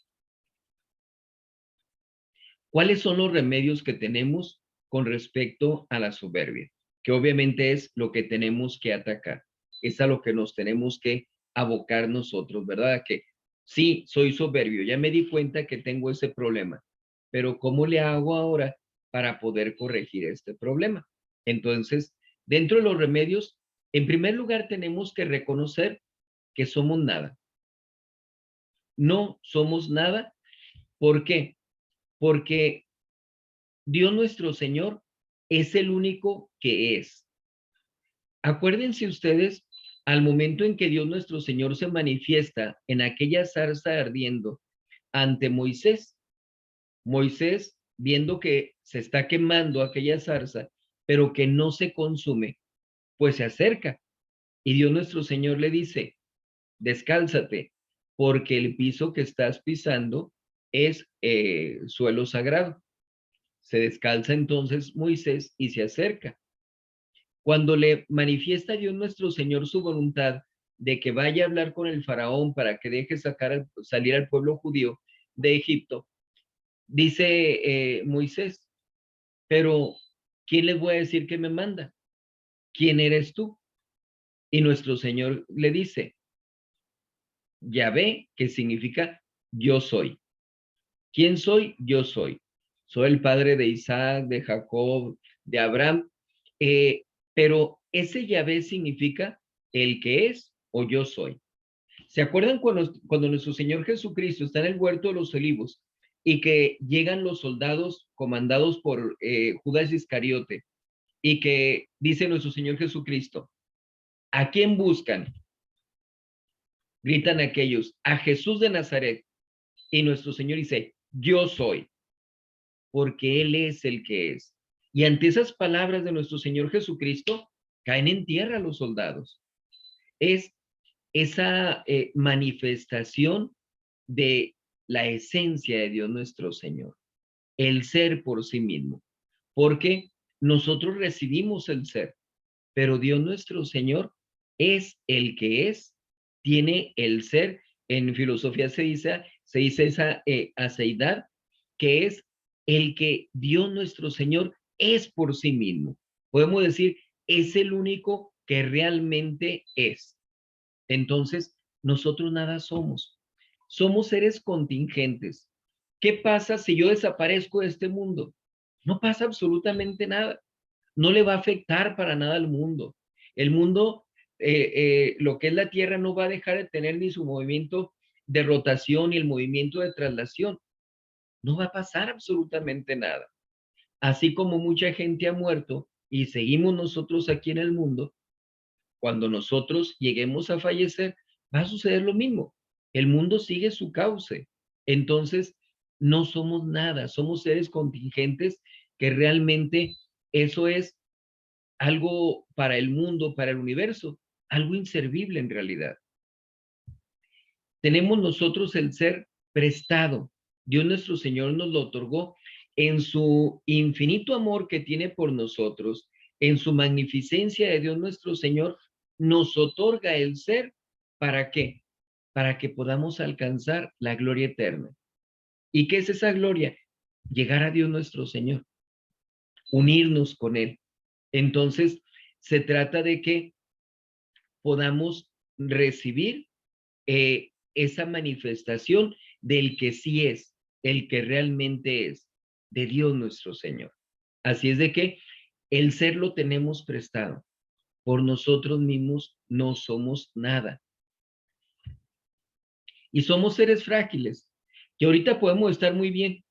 ¿Cuáles son los remedios que tenemos con respecto a la soberbia? Que obviamente es lo que tenemos que atacar. Es a lo que nos tenemos que abocar nosotros, ¿verdad? Que sí, soy soberbio, ya me di cuenta que tengo ese problema, pero ¿cómo le hago ahora para poder corregir este problema? Entonces, dentro de los remedios, en primer lugar tenemos que reconocer que somos nada. No somos nada. ¿Por qué? Porque Dios nuestro Señor es el único que es. Acuérdense ustedes al momento en que Dios nuestro Señor se manifiesta en aquella zarza ardiendo ante Moisés. Moisés, viendo que se está quemando aquella zarza, pero que no se consume, pues se acerca. Y Dios nuestro Señor le dice, descálzate, porque el piso que estás pisando es suelo sagrado. Se descalza entonces Moisés y se acerca. Cuando le manifiesta a Dios nuestro Señor su voluntad de que vaya a hablar con el faraón para que deje salir al pueblo judío de Egipto, dice Moisés, pero ¿quién les voy a decir que me manda? ¿Quién eres tú? Y nuestro Señor le dice, Yahvé, que significa yo soy. ¿Quién soy? Yo soy. Soy el padre de Isaac, de Jacob, de Abraham. Pero ese Yahvé significa el que es o yo soy. ¿Se acuerdan cuando nuestro Señor Jesucristo está en el huerto de los olivos y que llegan los soldados comandados por Judas Iscariote y que dice nuestro Señor Jesucristo, ¿a quién buscan? Gritan aquellos, a Jesús de Nazaret. Y nuestro Señor dice, yo soy, porque Él es el que es. Y ante esas palabras de nuestro Señor Jesucristo, caen en tierra los soldados. Es esa manifestación de la esencia de Dios nuestro Señor, el ser por sí mismo, porque nosotros recibimos el ser, pero Dios nuestro Señor es el que es, tiene el ser. En filosofía se dice esa aceidad, que es el que Dios nuestro Señor es por sí mismo. Podemos decir, es el único que realmente es. Entonces, nosotros nada somos. Somos seres contingentes ¿Qué pasa si yo desaparezco de este mundo? No pasa absolutamente nada. No le va a afectar para nada al mundo. El mundo, lo que es la Tierra, no va a dejar de tener ni su movimiento de rotación ni el movimiento de traslación. No va a pasar absolutamente nada. Así como mucha gente ha muerto y seguimos nosotros aquí en el mundo, cuando nosotros lleguemos a fallecer, va a suceder lo mismo. El mundo sigue su cauce. Entonces, no somos nada, somos seres contingentes que realmente eso es algo para el mundo, para el universo, algo inservible en realidad. Tenemos nosotros el ser prestado. Dios nuestro Señor nos lo otorgó en su infinito amor que tiene por nosotros, en su magnificencia de Dios nuestro Señor, nos otorga el ser. ¿Para qué? Para que podamos alcanzar la gloria eterna. ¿Y qué es esa gloria? Llegar a Dios nuestro Señor, unirnos con Él. Entonces, se trata de que podamos recibir esa manifestación del que sí es, el que realmente es, de Dios nuestro Señor. Así es de que el ser lo tenemos prestado. Por nosotros mismos no somos nada. Y somos seres frágiles, que ahorita podemos estar muy bien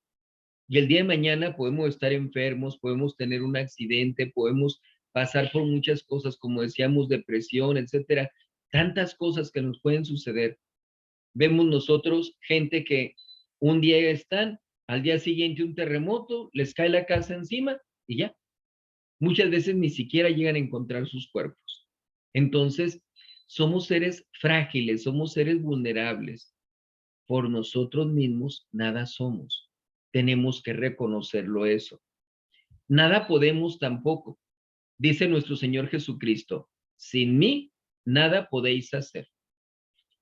y el día de mañana podemos estar enfermos, podemos tener un accidente, podemos pasar por muchas cosas, como decíamos, depresión, etcétera, tantas cosas que nos pueden suceder. Vemos nosotros gente que un día están, al día siguiente un terremoto, les cae la casa encima y ya. Muchas veces ni siquiera llegan a encontrar sus cuerpos. Entonces, somos seres frágiles, somos seres vulnerables. Por nosotros mismos nada somos. Tenemos que reconocerlo eso. Nada podemos tampoco. Dice nuestro Señor Jesucristo, sin mí nada podéis hacer.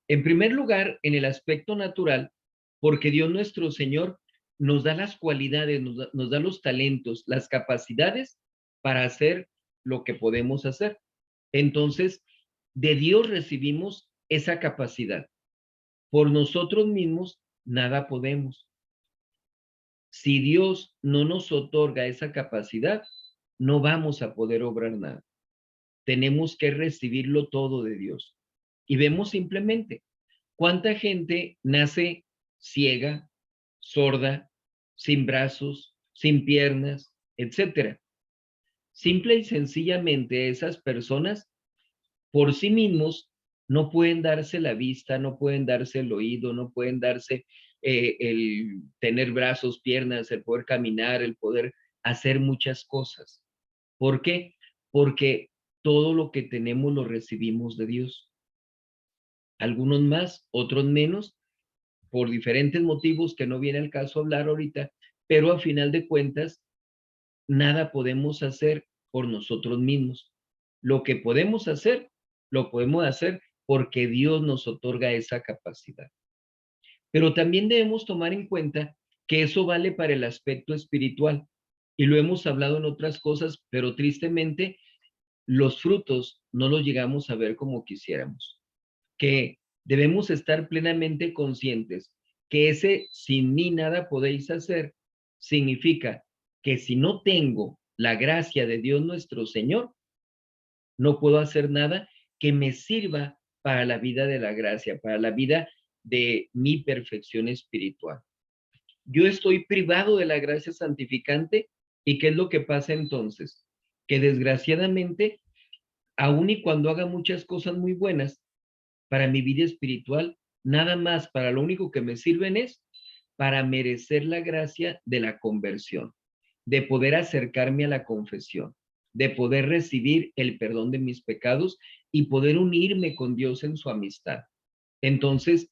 En primer lugar, en el aspecto natural, porque Dios nuestro Señor nos da las cualidades, nos da los talentos, las capacidades para hacer lo que podemos hacer. Entonces, de Dios recibimos esa capacidad. Por nosotros mismos, nada podemos. Si Dios no nos otorga esa capacidad, no vamos a poder obrar nada. Tenemos que recibirlo todo de Dios. Y vemos simplemente cuánta gente nace ciega, sorda, sin brazos, sin piernas, etcétera. Simple y sencillamente esas personas por sí mismos no pueden darse la vista, no pueden darse el oído, no pueden darse el tener brazos, piernas, el poder caminar, el poder hacer muchas cosas. ¿Por qué? Porque todo lo que tenemos lo recibimos de Dios. Algunos más, otros menos, por diferentes motivos que no viene al caso hablar ahorita, pero a final de cuentas, nada podemos hacer por nosotros mismos. Lo que podemos hacer, lo podemos hacer porque Dios nos otorga esa capacidad. Pero también debemos tomar en cuenta que eso vale para el aspecto espiritual. Y lo hemos hablado en otras cosas, pero tristemente los frutos no los llegamos a ver como quisiéramos. Que debemos estar plenamente conscientes que ese sin mí nada podéis hacer significa que si no tengo la gracia de Dios nuestro Señor, no puedo hacer nada que me sirva para la vida de la gracia, para la vida de mi perfección espiritual. Yo estoy privado de la gracia santificante y ¿qué es lo que pasa entonces? Que desgraciadamente, aun y cuando haga muchas cosas muy buenas, para mi vida espiritual, nada más, para lo único que me sirven es para merecer la gracia de la conversión, de poder acercarme a la confesión, de poder recibir el perdón de mis pecados y poder unirme con Dios en su amistad. Entonces,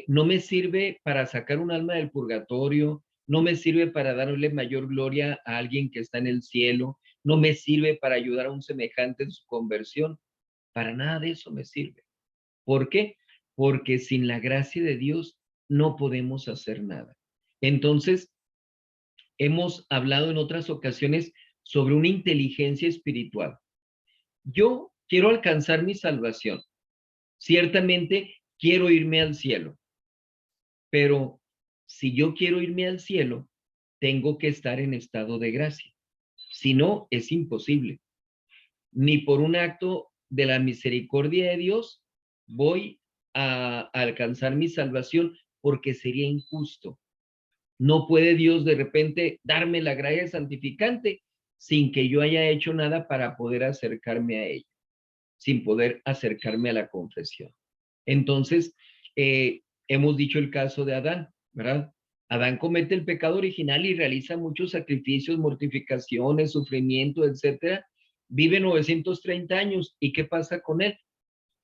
no me sirve para sacar un alma del purgatorio, no me sirve para darle mayor gloria a alguien que está en el cielo, no me sirve para ayudar a un semejante en su conversión, para nada de eso me sirve. ¿Por qué? Porque sin la gracia de Dios no podemos hacer nada. Entonces, hemos hablado en otras ocasiones sobre una inteligencia espiritual. Yo quiero alcanzar mi salvación. Ciertamente quiero irme al cielo, pero si yo quiero irme al cielo, tengo que estar en estado de gracia. Si no, es imposible. Ni por un acto de la misericordia de Dios voy a alcanzar mi salvación, porque sería injusto. No puede Dios de repente darme la gracia santificante sin que yo haya hecho nada para poder acercarme a ella, sin poder acercarme a la confesión. Entonces, hemos dicho el caso de Adán, ¿verdad? Adán comete el pecado original y realiza muchos sacrificios, mortificaciones, sufrimiento, etcétera. Vive 930 años. ¿Y qué pasa con él?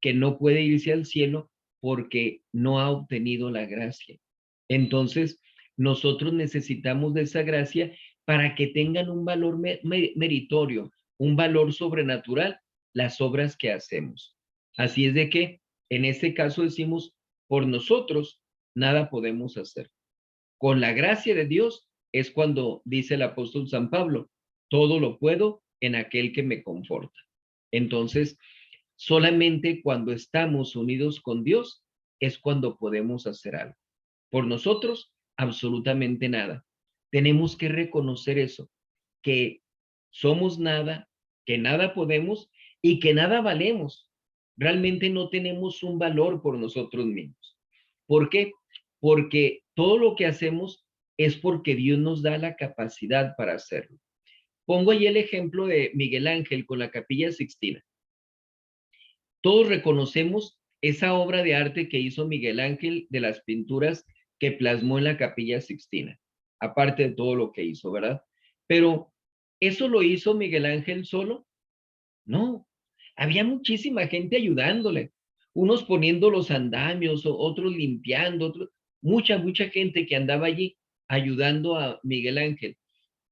Que no puede irse al cielo porque no ha obtenido la gracia. Entonces, nosotros necesitamos de esa gracia para que tengan un valor meritorio, un valor sobrenatural, las obras que hacemos. Así es de que, en este caso decimos, por nosotros nada podemos hacer. Con la gracia de Dios es cuando dice el apóstol San Pablo, todo lo puedo en aquel que me conforta. Entonces, solamente cuando estamos unidos con Dios es cuando podemos hacer algo. Por nosotros, absolutamente nada. Tenemos que reconocer eso, que somos nada, que nada podemos y que nada valemos. Realmente no tenemos un valor por nosotros mismos. ¿Por qué? Porque todo lo que hacemos es porque Dios nos da la capacidad para hacerlo. Pongo ahí el ejemplo de Miguel Ángel con la Capilla Sixtina. Todos reconocemos esa obra de arte que hizo Miguel Ángel de las pinturas que plasmó en la Capilla Sixtina, aparte de todo lo que hizo, ¿verdad? Pero, ¿eso lo hizo Miguel Ángel solo? No, había muchísima gente ayudándole, unos poniendo los andamios, otros limpiando, mucha gente que andaba allí ayudando a Miguel Ángel,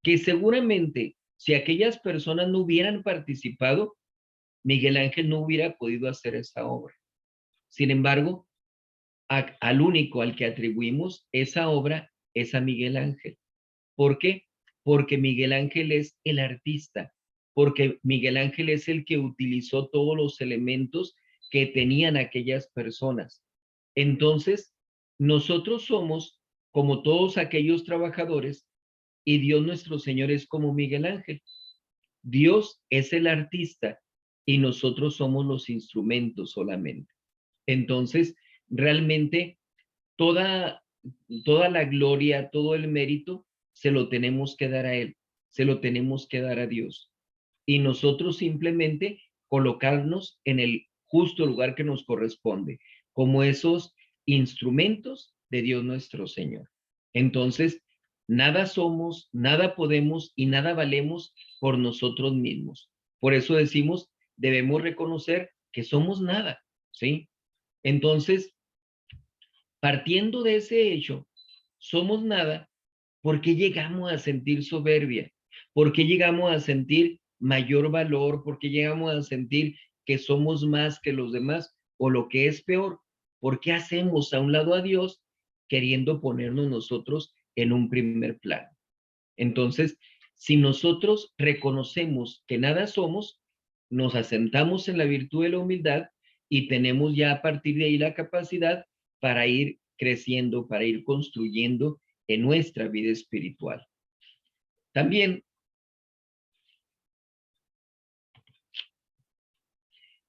que seguramente si aquellas personas no hubieran participado, Miguel Ángel no hubiera podido hacer esa obra. Sin embargo, al único al que atribuimos esa obra es a Miguel Ángel. ¿Por qué? Porque Miguel Ángel es el artista, porque Miguel Ángel es el que utilizó todos los elementos que tenían aquellas personas. Entonces, nosotros somos como todos aquellos trabajadores y Dios nuestro Señor es como Miguel Ángel. Dios es el artista y nosotros somos los instrumentos solamente. Entonces, realmente toda, toda la gloria, todo el mérito, se lo tenemos que dar a Él, se lo tenemos que dar a Dios. Y nosotros simplemente colocarnos en el justo lugar que nos corresponde, como esos instrumentos de Dios nuestro Señor. Entonces, nada somos, nada podemos y nada valemos por nosotros mismos. Por eso decimos, debemos reconocer que somos nada, ¿sí? Entonces, partiendo de ese hecho, somos nada, ¿por qué llegamos a sentir soberbia? ¿Por qué llegamos a sentir mayor valor? ¿Por qué llegamos a sentir que somos más que los demás? O lo que es peor, ¿por qué hacemos a un lado a Dios queriendo ponernos nosotros en un primer plano? Entonces, si nosotros reconocemos que nada somos, nos asentamos en la virtud de la humildad y tenemos ya a partir de ahí la capacidad para ir creciendo, para ir construyendo en nuestra vida espiritual. También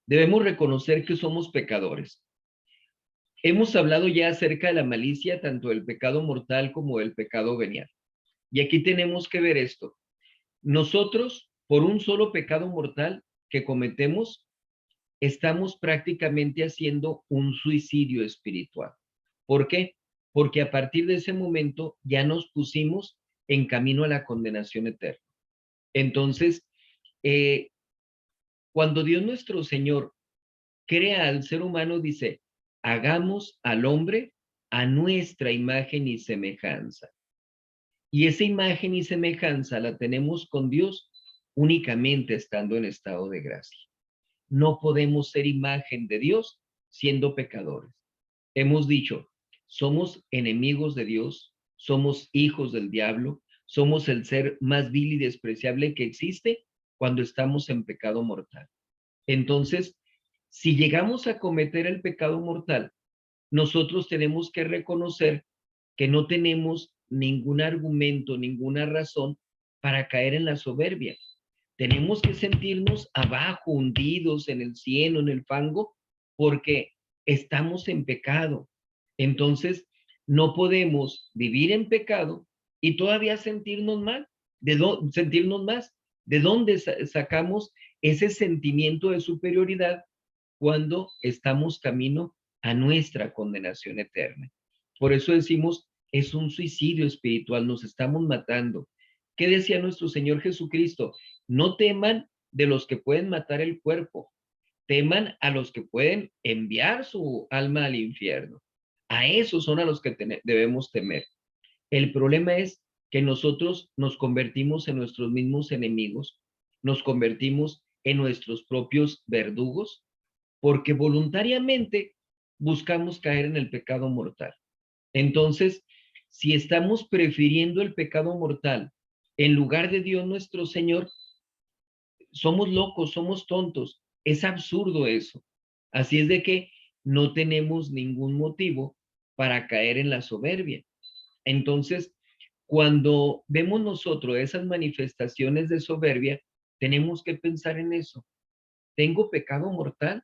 debemos reconocer que somos pecadores. Hemos hablado ya acerca de la malicia, tanto del pecado mortal como del pecado venial. Y aquí tenemos que ver esto. Nosotros, por un solo pecado mortal que cometemos, estamos prácticamente haciendo un suicidio espiritual. ¿Por qué? Porque a partir de ese momento ya nos pusimos en camino a la condenación eterna. Entonces, cuando Dios nuestro Señor crea al ser humano, dice, hagamos al hombre a nuestra imagen y semejanza. Y esa imagen y semejanza la tenemos con Dios únicamente estando en estado de gracia. No podemos ser imagen de Dios siendo pecadores. Hemos dicho, somos enemigos de Dios, somos hijos del diablo, somos el ser más vil y despreciable que existe cuando estamos en pecado mortal. Entonces, si llegamos a cometer el pecado mortal, nosotros tenemos que reconocer que no tenemos ningún argumento, ninguna razón para caer en la soberbia. Tenemos que sentirnos abajo, hundidos en el cieno, en el fango, porque estamos en pecado. Entonces, no podemos vivir en pecado y todavía sentirnos mal, sentirnos más. ¿De dónde sacamos ese sentimiento de superioridad cuando estamos camino a nuestra condenación eterna? Por eso decimos, es un suicidio espiritual, nos estamos matando. ¿Qué decía nuestro Señor Jesucristo? No teman de los que pueden matar el cuerpo, teman a los que pueden enviar su alma al infierno. A esos son a los que debemos temer. El problema es que nosotros nos convertimos en nuestros mismos enemigos, nos convertimos en nuestros propios verdugos, porque voluntariamente buscamos caer en el pecado mortal. Entonces, si estamos prefiriendo el pecado mortal en lugar de Dios nuestro Señor, somos locos, somos tontos. Es absurdo eso. Así es de que no tenemos ningún motivo para caer en la soberbia. Entonces, cuando vemos nosotros esas manifestaciones de soberbia, tenemos que pensar en eso. ¿Tengo pecado mortal?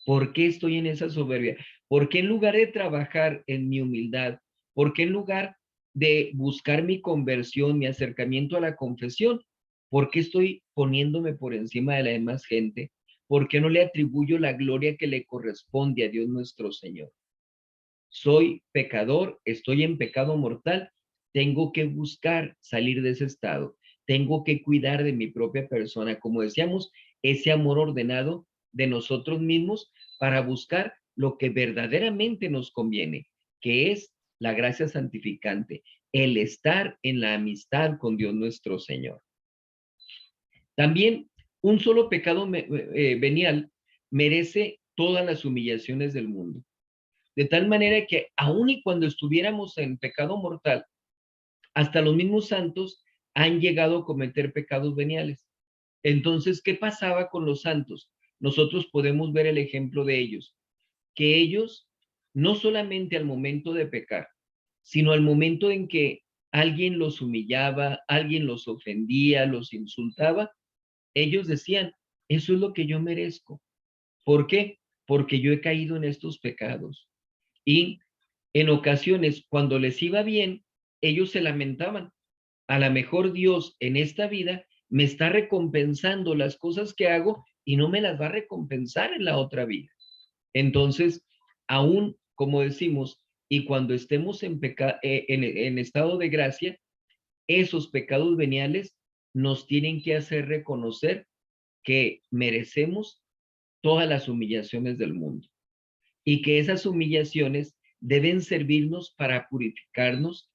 ¿Por qué estoy en esa soberbia? ¿Por qué en lugar de trabajar en mi humildad? ¿Por qué en lugar de buscar mi conversión, mi acercamiento a la confesión? ¿Por qué estoy poniéndome por encima de la demás gente? ¿Por qué no le atribuyo la gloria que le corresponde a Dios nuestro Señor? Soy pecador, estoy en pecado mortal, tengo que buscar salir de ese estado, tengo que cuidar de mi propia persona, como decíamos, ese amor ordenado de nosotros mismos para buscar lo que verdaderamente nos conviene, que es la gracia santificante, el estar en la amistad con Dios nuestro Señor. También un solo pecado venial merece todas las humillaciones del mundo. De tal manera que aun y cuando estuviéramos en pecado mortal, hasta los mismos santos han llegado a cometer pecados veniales. Entonces, ¿qué pasaba con los santos? Nosotros podemos ver el ejemplo de ellos, que ellos no solamente al momento de pecar, sino al momento en que alguien los humillaba, alguien los ofendía, los insultaba, ellos decían, eso es lo que yo merezco. ¿Por qué? Porque yo he caído en estos pecados. Y en ocasiones, cuando les iba bien, ellos se lamentaban. A lo mejor Dios en esta vida me está recompensando las cosas que hago y no me las va a recompensar en la otra vida. Entonces, aún como decimos, y cuando estemos en estado de gracia, esos pecados veniales nos tienen que hacer reconocer que merecemos todas las humillaciones del mundo y que esas humillaciones deben servirnos para purificarnos,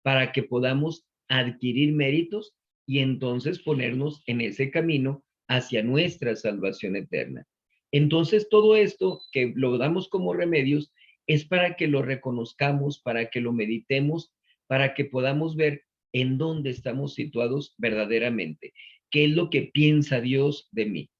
para que podamos adquirir méritos y entonces ponernos en ese camino hacia nuestra salvación eterna. Entonces, todo esto que lo damos como remedios es para que lo reconozcamos, para que lo meditemos, para que podamos ver en dónde estamos situados verdaderamente, qué es lo que piensa Dios de mí.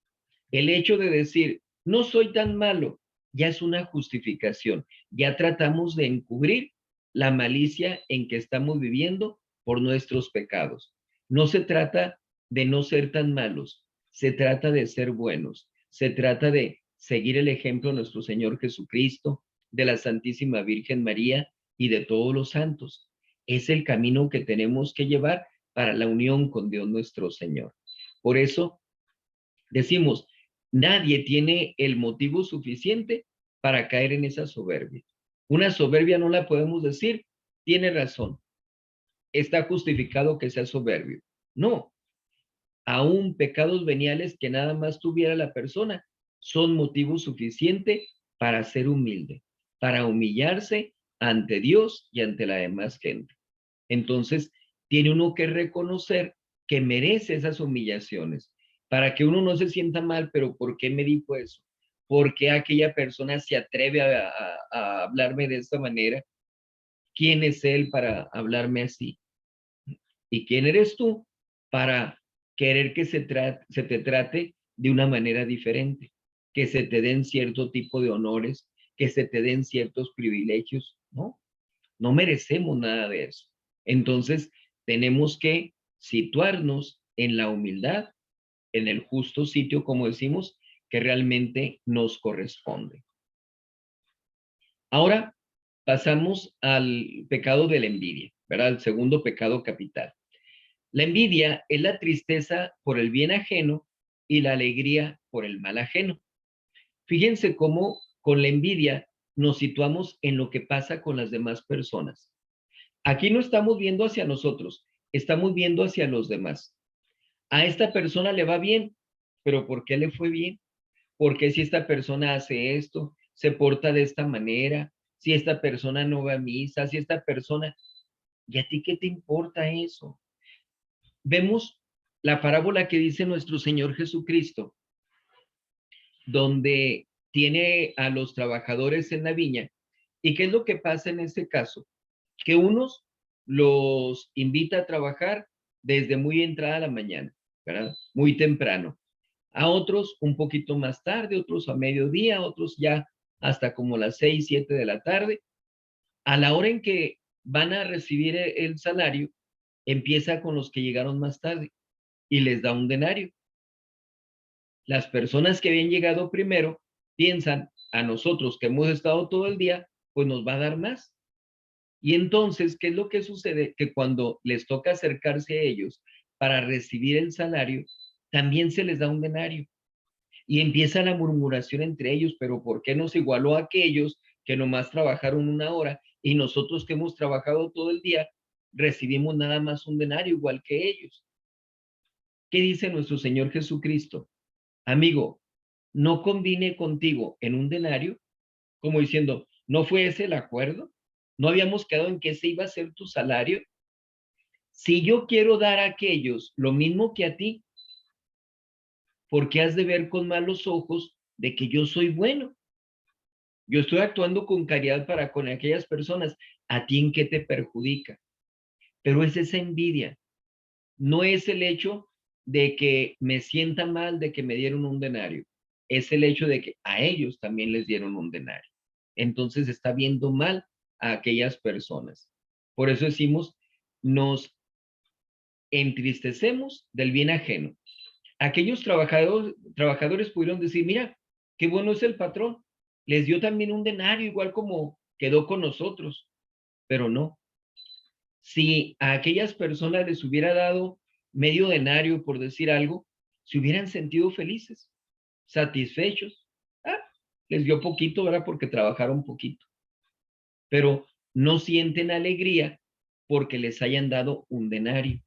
El hecho de decir, no soy tan malo, ya es una justificación. Ya tratamos de encubrir la malicia en que estamos viviendo por nuestros pecados. No se trata de no ser tan malos, se trata de ser buenos, se trata de seguir el ejemplo de nuestro Señor Jesucristo, de la Santísima Virgen María y de todos los santos. Es el camino que tenemos que llevar para la unión con Dios nuestro Señor. Por eso decimos, nadie tiene el motivo suficiente para caer en esa soberbia. Una soberbia no la podemos decir, tiene razón, está justificado que sea soberbio. No, aún pecados veniales que nada más tuviera la persona son motivo suficiente para ser humilde, para humillarse ante Dios y ante la demás gente. Entonces, tiene uno que reconocer que merece esas humillaciones para que uno no se sienta mal, pero ¿por qué me dijo eso? ¿Por qué aquella persona se atreve a hablarme de esta manera? ¿Quién es él para hablarme así? ¿Y quién eres tú para querer que se te trate de una manera diferente? Que se te den cierto tipo de honores, que se te den ciertos privilegios, ¿no? No merecemos nada de eso. Entonces, tenemos que situarnos en la humildad, en el justo sitio, como decimos, que realmente nos corresponde. Ahora pasamos al pecado de la envidia, ¿verdad? El segundo pecado capital. La envidia es la tristeza por el bien ajeno y la alegría por el mal ajeno. Fíjense cómo con la envidia nos situamos en lo que pasa con las demás personas. Aquí no estamos viendo hacia nosotros, estamos viendo hacia los demás. A esta persona le va bien, pero ¿por qué le fue bien? ¿Por qué si esta persona hace esto, se porta de esta manera? Si esta persona no va a misa, si esta persona... ¿Y a ti qué te importa eso? Vemos la parábola que dice nuestro Señor Jesucristo, donde tiene a los trabajadores en la viña. ¿Y qué es lo que pasa en este caso? Que unos los invita a trabajar desde muy entrada a la mañana, ¿verdad? Muy temprano. A otros un poquito más tarde, otros a mediodía, otros ya hasta como las 6, 7 de la tarde. A la hora en que van a recibir el salario, empieza con los que llegaron más tarde y les da un denario. Las personas que habían llegado primero piensan, a nosotros que hemos estado todo el día, pues nos va a dar más. Y entonces, ¿qué es lo que sucede? Que cuando les toca acercarse a ellos para recibir el salario, también se les da un denario. Y empieza la murmuración entre ellos, pero ¿por qué nos igualó a aquellos que nomás trabajaron una hora y nosotros que hemos trabajado todo el día recibimos nada más un denario igual que ellos? ¿Qué dice nuestro Señor Jesucristo? Amigo, no convine contigo en un denario, como diciendo, ¿no fue ese el acuerdo? ¿No habíamos quedado en que ese iba a ser tu salario? Si yo quiero dar a aquellos lo mismo que a ti, ¿por qué has de ver con malos ojos de que yo soy bueno? Yo estoy actuando con caridad para con aquellas personas. ¿A ti en qué te perjudica? Pero es esa envidia. No es el hecho de que me sienta mal de que me dieron un denario. Es el hecho de que a ellos también les dieron un denario. Entonces está viendo mal a aquellas personas. Por eso decimos, nos entristecemos del bien ajeno. Aquellos trabajadores pudieron decir, mira, qué bueno es el patrón. Les dio también un denario, igual como quedó con nosotros. Pero no. Si a aquellas personas les hubiera dado medio denario, por decir algo, se hubieran sentido felices, satisfechos. Ah, les dio poquito, ¿verdad? Porque trabajaron poquito. Pero no sienten alegría porque les hayan dado un denario.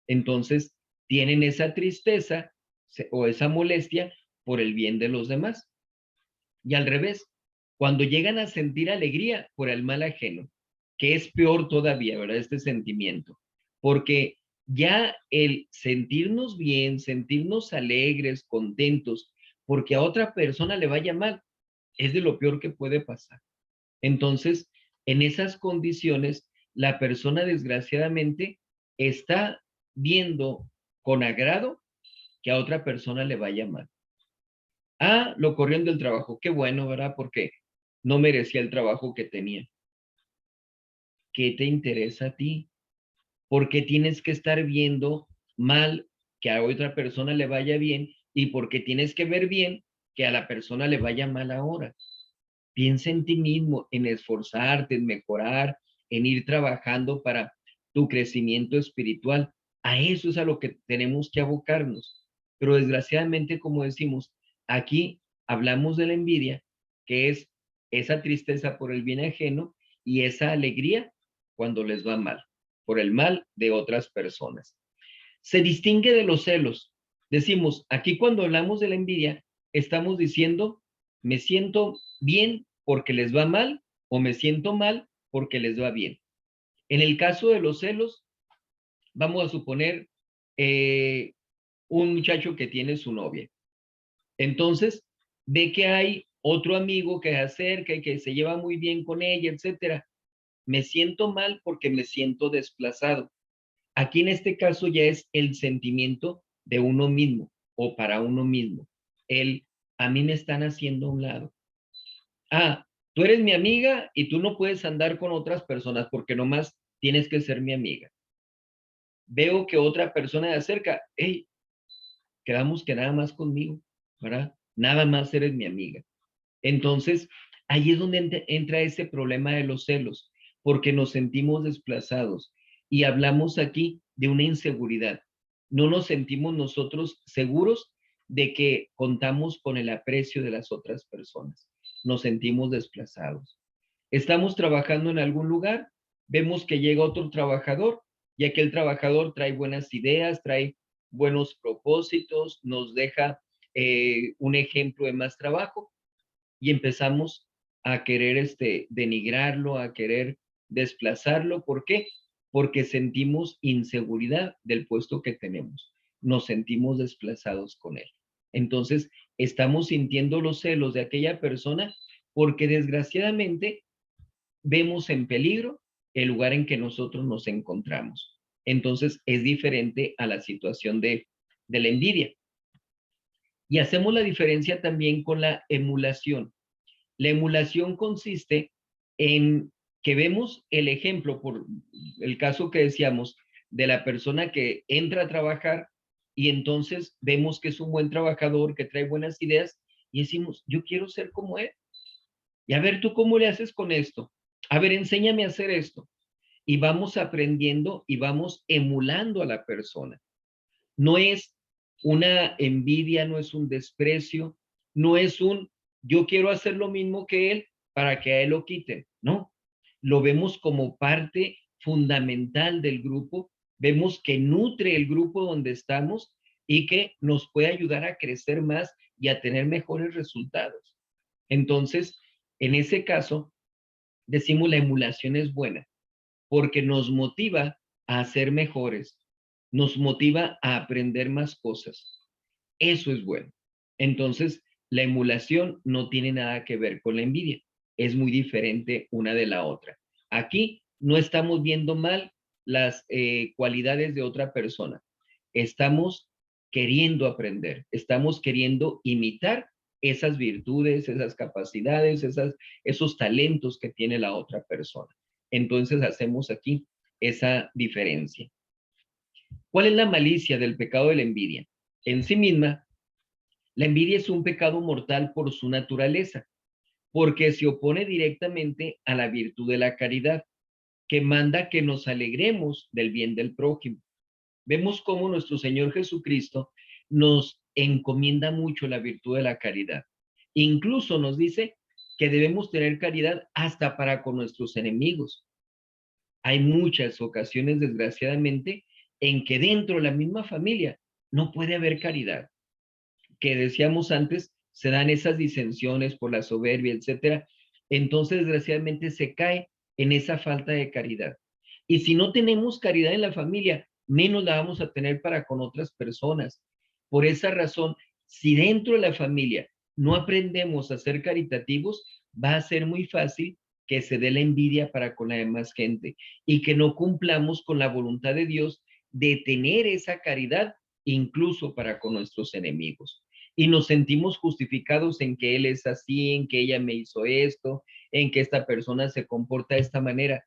Entonces, tienen esa tristeza o esa molestia por el bien de los demás. Y al revés, cuando llegan a sentir alegría por el mal ajeno, que es peor todavía, ¿verdad? Este sentimiento, porque ya el sentirnos bien, sentirnos alegres, contentos, porque a otra persona le vaya mal, es de lo peor que puede pasar. Entonces, en esas condiciones, la persona desgraciadamente está viendo con agrado que a otra persona le vaya mal. Ah, lo corrieron del trabajo. Qué bueno, ¿verdad? Porque no merecía el trabajo que tenía. ¿Qué te interesa a ti? ¿Por qué tienes que estar viendo mal que a otra persona le vaya bien y por qué tienes que ver bien que a la persona le vaya mal ahora? Piensa en ti mismo, en esforzarte, en mejorar, en ir trabajando para tu crecimiento espiritual. A eso es a lo que tenemos que abocarnos. Pero desgraciadamente, como decimos, aquí hablamos de la envidia, que es esa tristeza por el bien ajeno y esa alegría cuando les va mal, por el mal de otras personas. Se distingue de los celos. Decimos, aquí cuando hablamos de la envidia, estamos diciendo, me siento bien porque les va mal o me siento mal porque les va bien. En el caso de los celos, vamos a suponer un muchacho que tiene su novia. Entonces, ve que hay otro amigo que se acerca y que se lleva muy bien con ella, etcétera. Me siento mal porque me siento desplazado. Aquí en este caso ya es el sentimiento de uno mismo o para uno mismo. A mí me están haciendo a un lado. Ah, Tú eres mi amiga y tú no puedes andar con otras personas porque nomás tienes que ser mi amiga. Veo que otra persona de cerca, hey, quedamos que nada más conmigo, ¿verdad? Nada más eres mi amiga. Entonces, ahí es donde entra ese problema de los celos, porque nos sentimos desplazados y hablamos aquí de una inseguridad. No nos sentimos nosotros seguros de que contamos con el aprecio de las otras personas. Nos sentimos desplazados. Estamos trabajando en algún lugar, vemos que llega otro trabajador y aquel trabajador trae buenas ideas, trae buenos propósitos, nos deja un ejemplo de más trabajo y empezamos a querer denigrarlo, a querer desplazarlo. ¿Por qué? Porque sentimos inseguridad del puesto que tenemos. Nos sentimos desplazados con él. Entonces, estamos sintiendo los celos de aquella persona porque desgraciadamente vemos en peligro el lugar en que nosotros nos encontramos. Entonces, es diferente a la situación de la envidia. Y hacemos la diferencia también con la emulación. La emulación consiste en que vemos el ejemplo, por el caso que decíamos, de la persona que entra a trabajar y entonces vemos que es un buen trabajador, que trae buenas ideas y decimos, yo quiero ser como él. Y a ver, ¿tú cómo le haces con esto? A ver, enséñame a hacer esto. Y vamos aprendiendo y vamos emulando a la persona. No es una envidia, no es un desprecio, no es un yo quiero hacer lo mismo que él para que a él lo quiten. No, lo vemos como parte fundamental del grupo, vemos que nutre el grupo donde estamos y que nos puede ayudar a crecer más y a tener mejores resultados. Entonces, en ese caso, decimos la emulación es buena porque nos motiva a ser mejores, nos motiva a aprender más cosas. Eso es bueno. Entonces, la emulación no tiene nada que ver con la envidia. Es muy diferente una de la otra. Aquí no estamos viendo mal las cualidades de otra persona. Estamos queriendo aprender, estamos queriendo imitar esas virtudes, esas capacidades, esos talentos que tiene la otra persona. Entonces hacemos aquí esa diferencia. ¿Cuál es la malicia del pecado de la envidia? En sí misma, la envidia es un pecado mortal por su naturaleza, porque se opone directamente a la virtud de la caridad, que manda que nos alegremos del bien del prójimo. Vemos cómo nuestro Señor Jesucristo nos encomienda mucho la virtud de la caridad. Incluso nos dice que debemos tener caridad hasta para con nuestros enemigos. Hay muchas ocasiones, desgraciadamente, en que dentro de la misma familia no puede haber caridad. Que decíamos antes, se dan esas disensiones por la soberbia, etcétera. Entonces, desgraciadamente, se cae en esa falta de caridad. Y si no tenemos caridad en la familia, menos la vamos a tener para con otras personas. Por esa razón, si dentro de la familia no aprendemos a ser caritativos, va a ser muy fácil que se dé la envidia para con la demás gente y que no cumplamos con la voluntad de Dios de tener esa caridad incluso para con nuestros enemigos. Y nos sentimos justificados en que él es así, en que ella me hizo esto, en que esta persona se comporta de esta manera.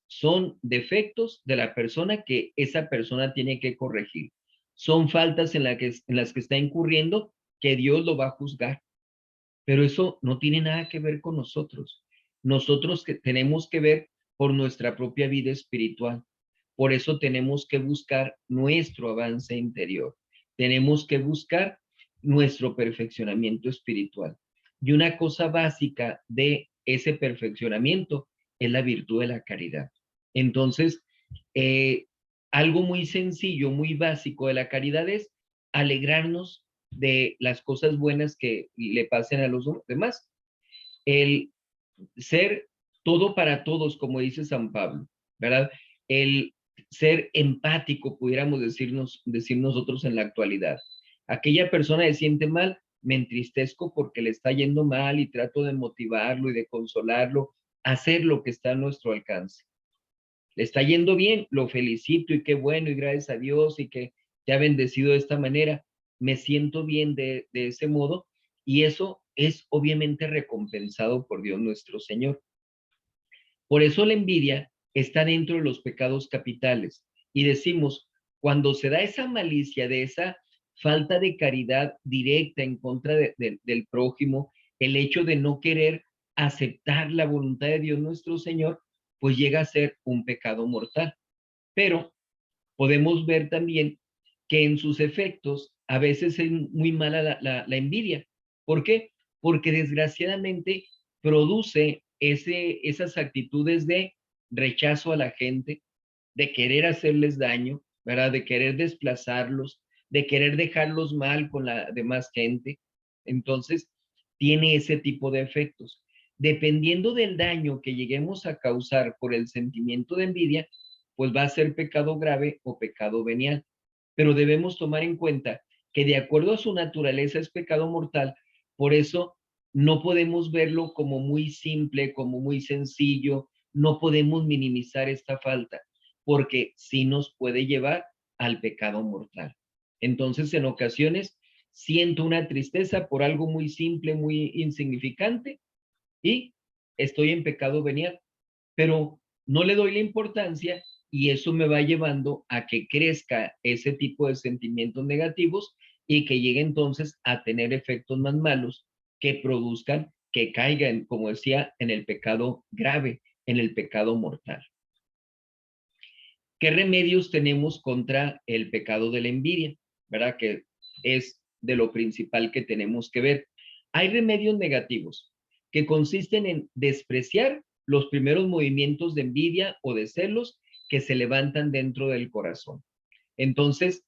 Son defectos de la persona que esa persona tiene que corregir. Son faltas en las que está incurriendo que Dios lo va a juzgar. Pero eso no tiene nada que ver con nosotros. Nosotros que tenemos que ver por nuestra propia vida espiritual. Por eso tenemos que buscar nuestro avance interior. Tenemos que buscar nuestro perfeccionamiento espiritual. Y una cosa básica de ese perfeccionamiento es la virtud de la caridad. Entonces, eh, algo muy sencillo, muy básico de la caridad es alegrarnos de las cosas buenas que le pasen a los demás. El ser todo para todos, como dice San Pablo, ¿verdad? El ser empático, pudiéramos decir nosotros en la actualidad. Aquella persona se siente mal, me entristezco porque le está yendo mal y trato de motivarlo y de consolarlo, hacer lo que está a nuestro alcance. Le está yendo bien, lo felicito y qué bueno y gracias a Dios y que te ha bendecido de esta manera. Me siento bien de ese modo y eso es obviamente recompensado por Dios nuestro Señor. Por eso la envidia está dentro de los pecados capitales. Y decimos, cuando se da esa malicia, de esa falta de caridad directa en contra del prójimo, el hecho de no querer aceptar la voluntad de Dios nuestro Señor, pues llega a ser un pecado mortal. Pero podemos ver también que en sus efectos a veces es muy mala la envidia. ¿Por qué? Porque desgraciadamente produce esas actitudes de rechazo a la gente, de querer hacerles daño, ¿verdad? De querer desplazarlos, de querer dejarlos mal con la demás gente. Entonces, tiene ese tipo de efectos. Dependiendo del daño que lleguemos a causar por el sentimiento de envidia, pues va a ser pecado grave o pecado venial. Pero debemos tomar en cuenta que de acuerdo a su naturaleza es pecado mortal, por eso no podemos verlo como muy simple, como muy sencillo, no podemos minimizar esta falta, porque sí nos puede llevar al pecado mortal. Entonces, en ocasiones siento una tristeza por algo muy simple, muy insignificante, y estoy en pecado venial, pero no le doy la importancia y eso me va llevando a que crezca ese tipo de sentimientos negativos y que llegue entonces a tener efectos más malos que produzcan que caigan, como decía, en el pecado grave, en el pecado mortal. ¿Qué remedios tenemos contra el pecado de la envidia? ¿Verdad? Que es de lo principal que tenemos que ver. Hay remedios negativos que consisten en despreciar los primeros movimientos de envidia o de celos que se levantan dentro del corazón. Entonces,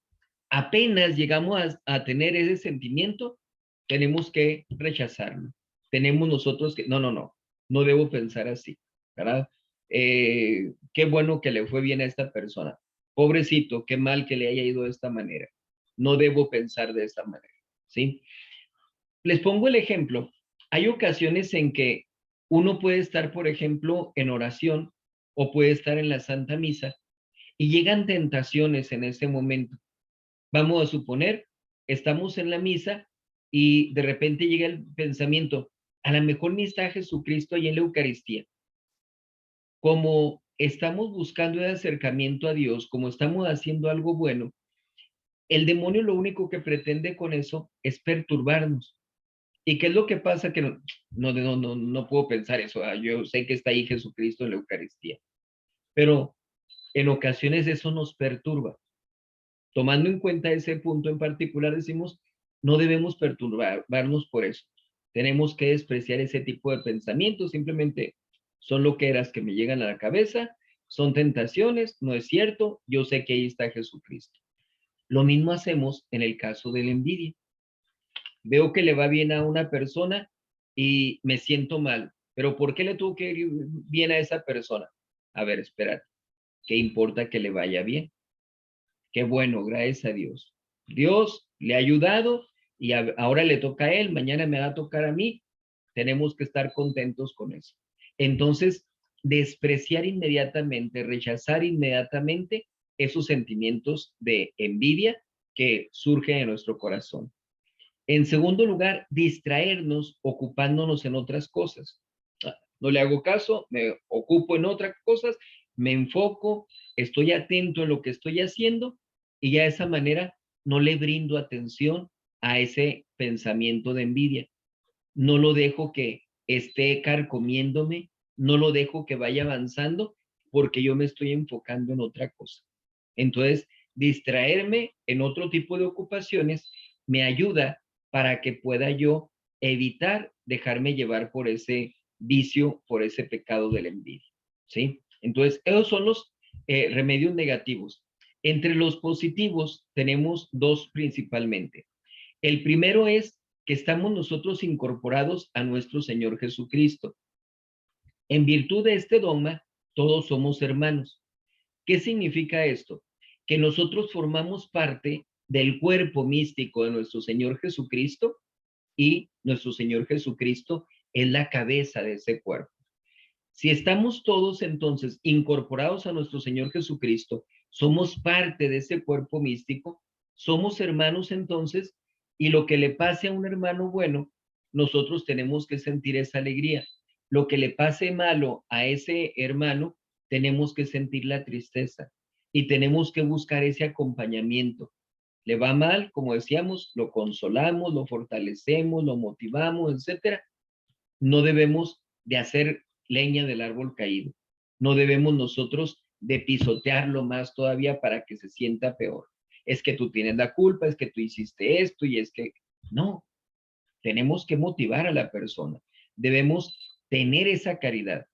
apenas llegamos a tener ese sentimiento, tenemos que rechazarlo. Tenemos nosotros que, no debo pensar así, ¿verdad? Qué bueno que le fue bien a esta persona. Pobrecito, qué mal que le haya ido de esta manera. No debo pensar de esta manera, ¿sí? Les pongo el ejemplo. Hay ocasiones en que uno puede estar, por ejemplo, en oración o puede estar en la Santa Misa y llegan tentaciones en ese momento. Vamos a suponer, estamos en la misa y de repente llega el pensamiento, a lo mejor ni está Jesucristo ahí en la Eucaristía. Como estamos buscando el acercamiento a Dios, como estamos haciendo algo bueno, el demonio lo único que pretende con eso es perturbarnos. ¿Y qué es lo que pasa? Que no puedo pensar eso. Yo sé que está ahí Jesucristo en la Eucaristía, pero en ocasiones eso nos perturba. Tomando en cuenta ese punto en particular, decimos, no debemos perturbarnos por eso. Tenemos que despreciar ese tipo de pensamientos, simplemente son loqueras que me llegan a la cabeza, son tentaciones, no es cierto, yo sé que ahí está Jesucristo. Lo mismo hacemos en el caso de la envidia. Veo que le va bien a una persona y me siento mal, pero ¿por qué le tuvo que ir bien a esa persona? A ver, espérate, ¿qué importa que le vaya bien? Qué bueno, gracias a Dios. Dios le ha ayudado y ahora le toca a él, mañana me va a tocar a mí. Tenemos que estar contentos con eso. Entonces, despreciar inmediatamente, rechazar inmediatamente esos sentimientos de envidia que surgen en nuestro corazón. En segundo lugar, distraernos ocupándonos en otras cosas. No le hago caso, me ocupo en otras cosas, me enfoco, estoy atento en lo que estoy haciendo y ya de esa manera no le brindo atención a ese pensamiento de envidia. No lo dejo que esté carcomiéndome, no lo dejo que vaya avanzando porque yo me estoy enfocando en otra cosa. Entonces, distraerme en otro tipo de ocupaciones me ayuda para que pueda yo evitar dejarme llevar por ese vicio, por ese pecado de la envidia, ¿sí? Entonces, esos son los remedios negativos. Entre los positivos tenemos dos principalmente. El primero es que estamos nosotros incorporados a nuestro Señor Jesucristo. En virtud de este dogma, todos somos hermanos. ¿Qué significa esto? Que nosotros formamos parte del cuerpo místico de nuestro Señor Jesucristo y nuestro Señor Jesucristo es la cabeza de ese cuerpo. Si estamos todos entonces incorporados a nuestro Señor Jesucristo, somos parte de ese cuerpo místico, somos hermanos entonces, y lo que le pase a un hermano bueno, nosotros tenemos que sentir esa alegría. Lo que le pase malo a ese hermano, tenemos que sentir la tristeza y tenemos que buscar ese acompañamiento. Le va mal, como decíamos, lo consolamos, lo fortalecemos, lo motivamos, etcétera. No debemos de hacer leña del árbol caído. No debemos nosotros de pisotearlo más todavía para que se sienta peor. Es que tú tienes la culpa, es que tú hiciste esto y es que no, tenemos que motivar a la persona. Debemos tener esa caridad.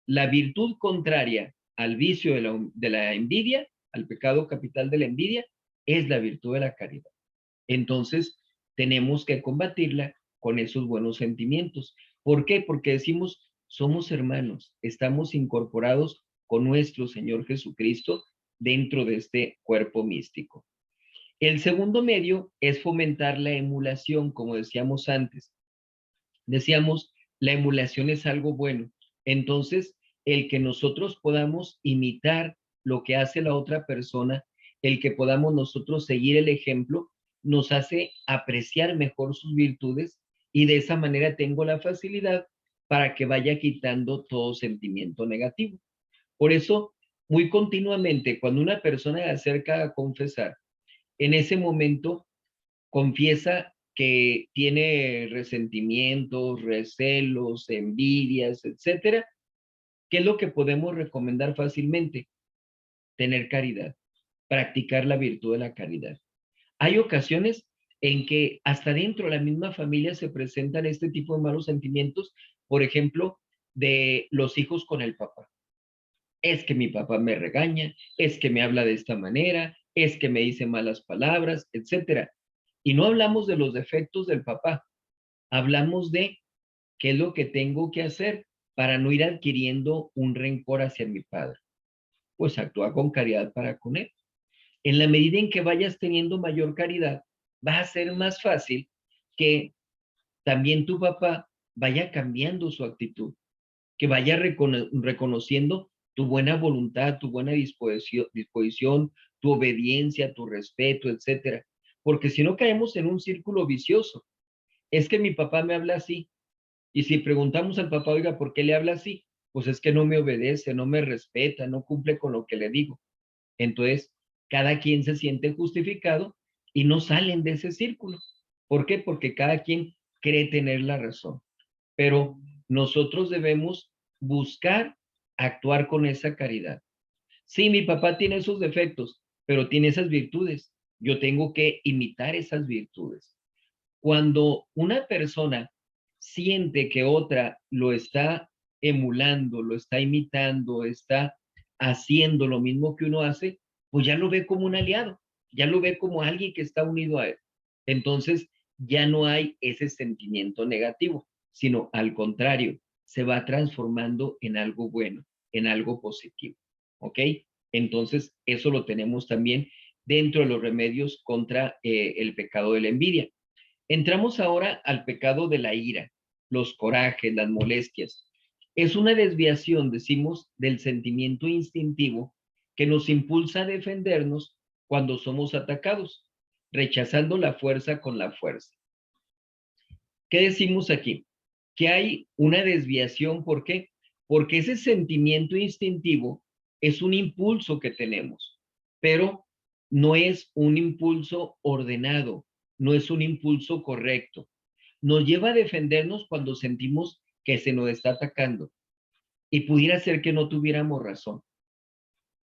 La virtud contraria al vicio de la envidia, al pecado capital de la envidia, es la virtud de la caridad. Entonces, tenemos que combatirla con esos buenos sentimientos. ¿Por qué? Porque decimos, somos hermanos, estamos incorporados con nuestro Señor Jesucristo dentro de este cuerpo místico. El segundo medio es fomentar la emulación, como decíamos antes. Decíamos, la emulación es algo bueno. Entonces, el que nosotros podamos imitar lo que hace la otra persona, el que podamos nosotros seguir el ejemplo, nos hace apreciar mejor sus virtudes y de esa manera tengo la facilidad para que vaya quitando todo sentimiento negativo. Por eso, muy continuamente, cuando una persona se acerca a confesar, en ese momento confiesa que tiene resentimientos, recelos, envidias, etcétera. ¿Qué es lo que podemos recomendar fácilmente? Tener caridad, practicar la virtud de la caridad. Hay ocasiones en que hasta dentro de la misma familia se presentan este tipo de malos sentimientos, por ejemplo, de los hijos con el papá. Es que mi papá me regaña, es que me habla de esta manera, es que me dice malas palabras, etcétera. Y no hablamos de los defectos del papá, hablamos de qué es lo que tengo que hacer para no ir adquiriendo un rencor hacia mi padre. Pues actúa con caridad para con él. En la medida en que vayas teniendo mayor caridad, va a ser más fácil que también tu papá vaya cambiando su actitud, que vaya reconociendo tu buena voluntad, tu buena disposición, tu obediencia, tu respeto, etcétera. Porque si no caemos en un círculo vicioso, es que mi papá me habla así. Y si preguntamos al papá, oiga, ¿por qué le habla así? Pues es que no me obedece, no me respeta, no cumple con lo que le digo. Entonces, cada quien se siente justificado y no salen de ese círculo. ¿Por qué? Porque cada quien cree tener la razón. Pero nosotros debemos buscar actuar con esa caridad. Sí, mi papá tiene esos defectos, pero tiene esas virtudes. Yo tengo que imitar esas virtudes. Cuando una persona siente que otra lo está emulando, lo está imitando, está haciendo lo mismo que uno hace, pues ya lo ve como un aliado, ya lo ve como alguien que está unido a él. Entonces, ya no hay ese sentimiento negativo, sino al contrario, se va transformando en algo bueno, en algo positivo. ¿Ok? Entonces, eso lo tenemos también dentro de los remedios contra el pecado de la envidia. Entramos ahora al pecado de la ira, los corajes, las molestias. Es una desviación, decimos, del sentimiento instintivo que nos impulsa a defendernos cuando somos atacados, rechazando la fuerza con la fuerza. ¿Qué decimos aquí? Que hay una desviación, ¿por qué? Porque ese sentimiento instintivo es un impulso que tenemos, pero no es un impulso ordenado, no es un impulso correcto. Nos lleva a defendernos cuando sentimos que se nos está atacando y pudiera ser que no tuviéramos razón.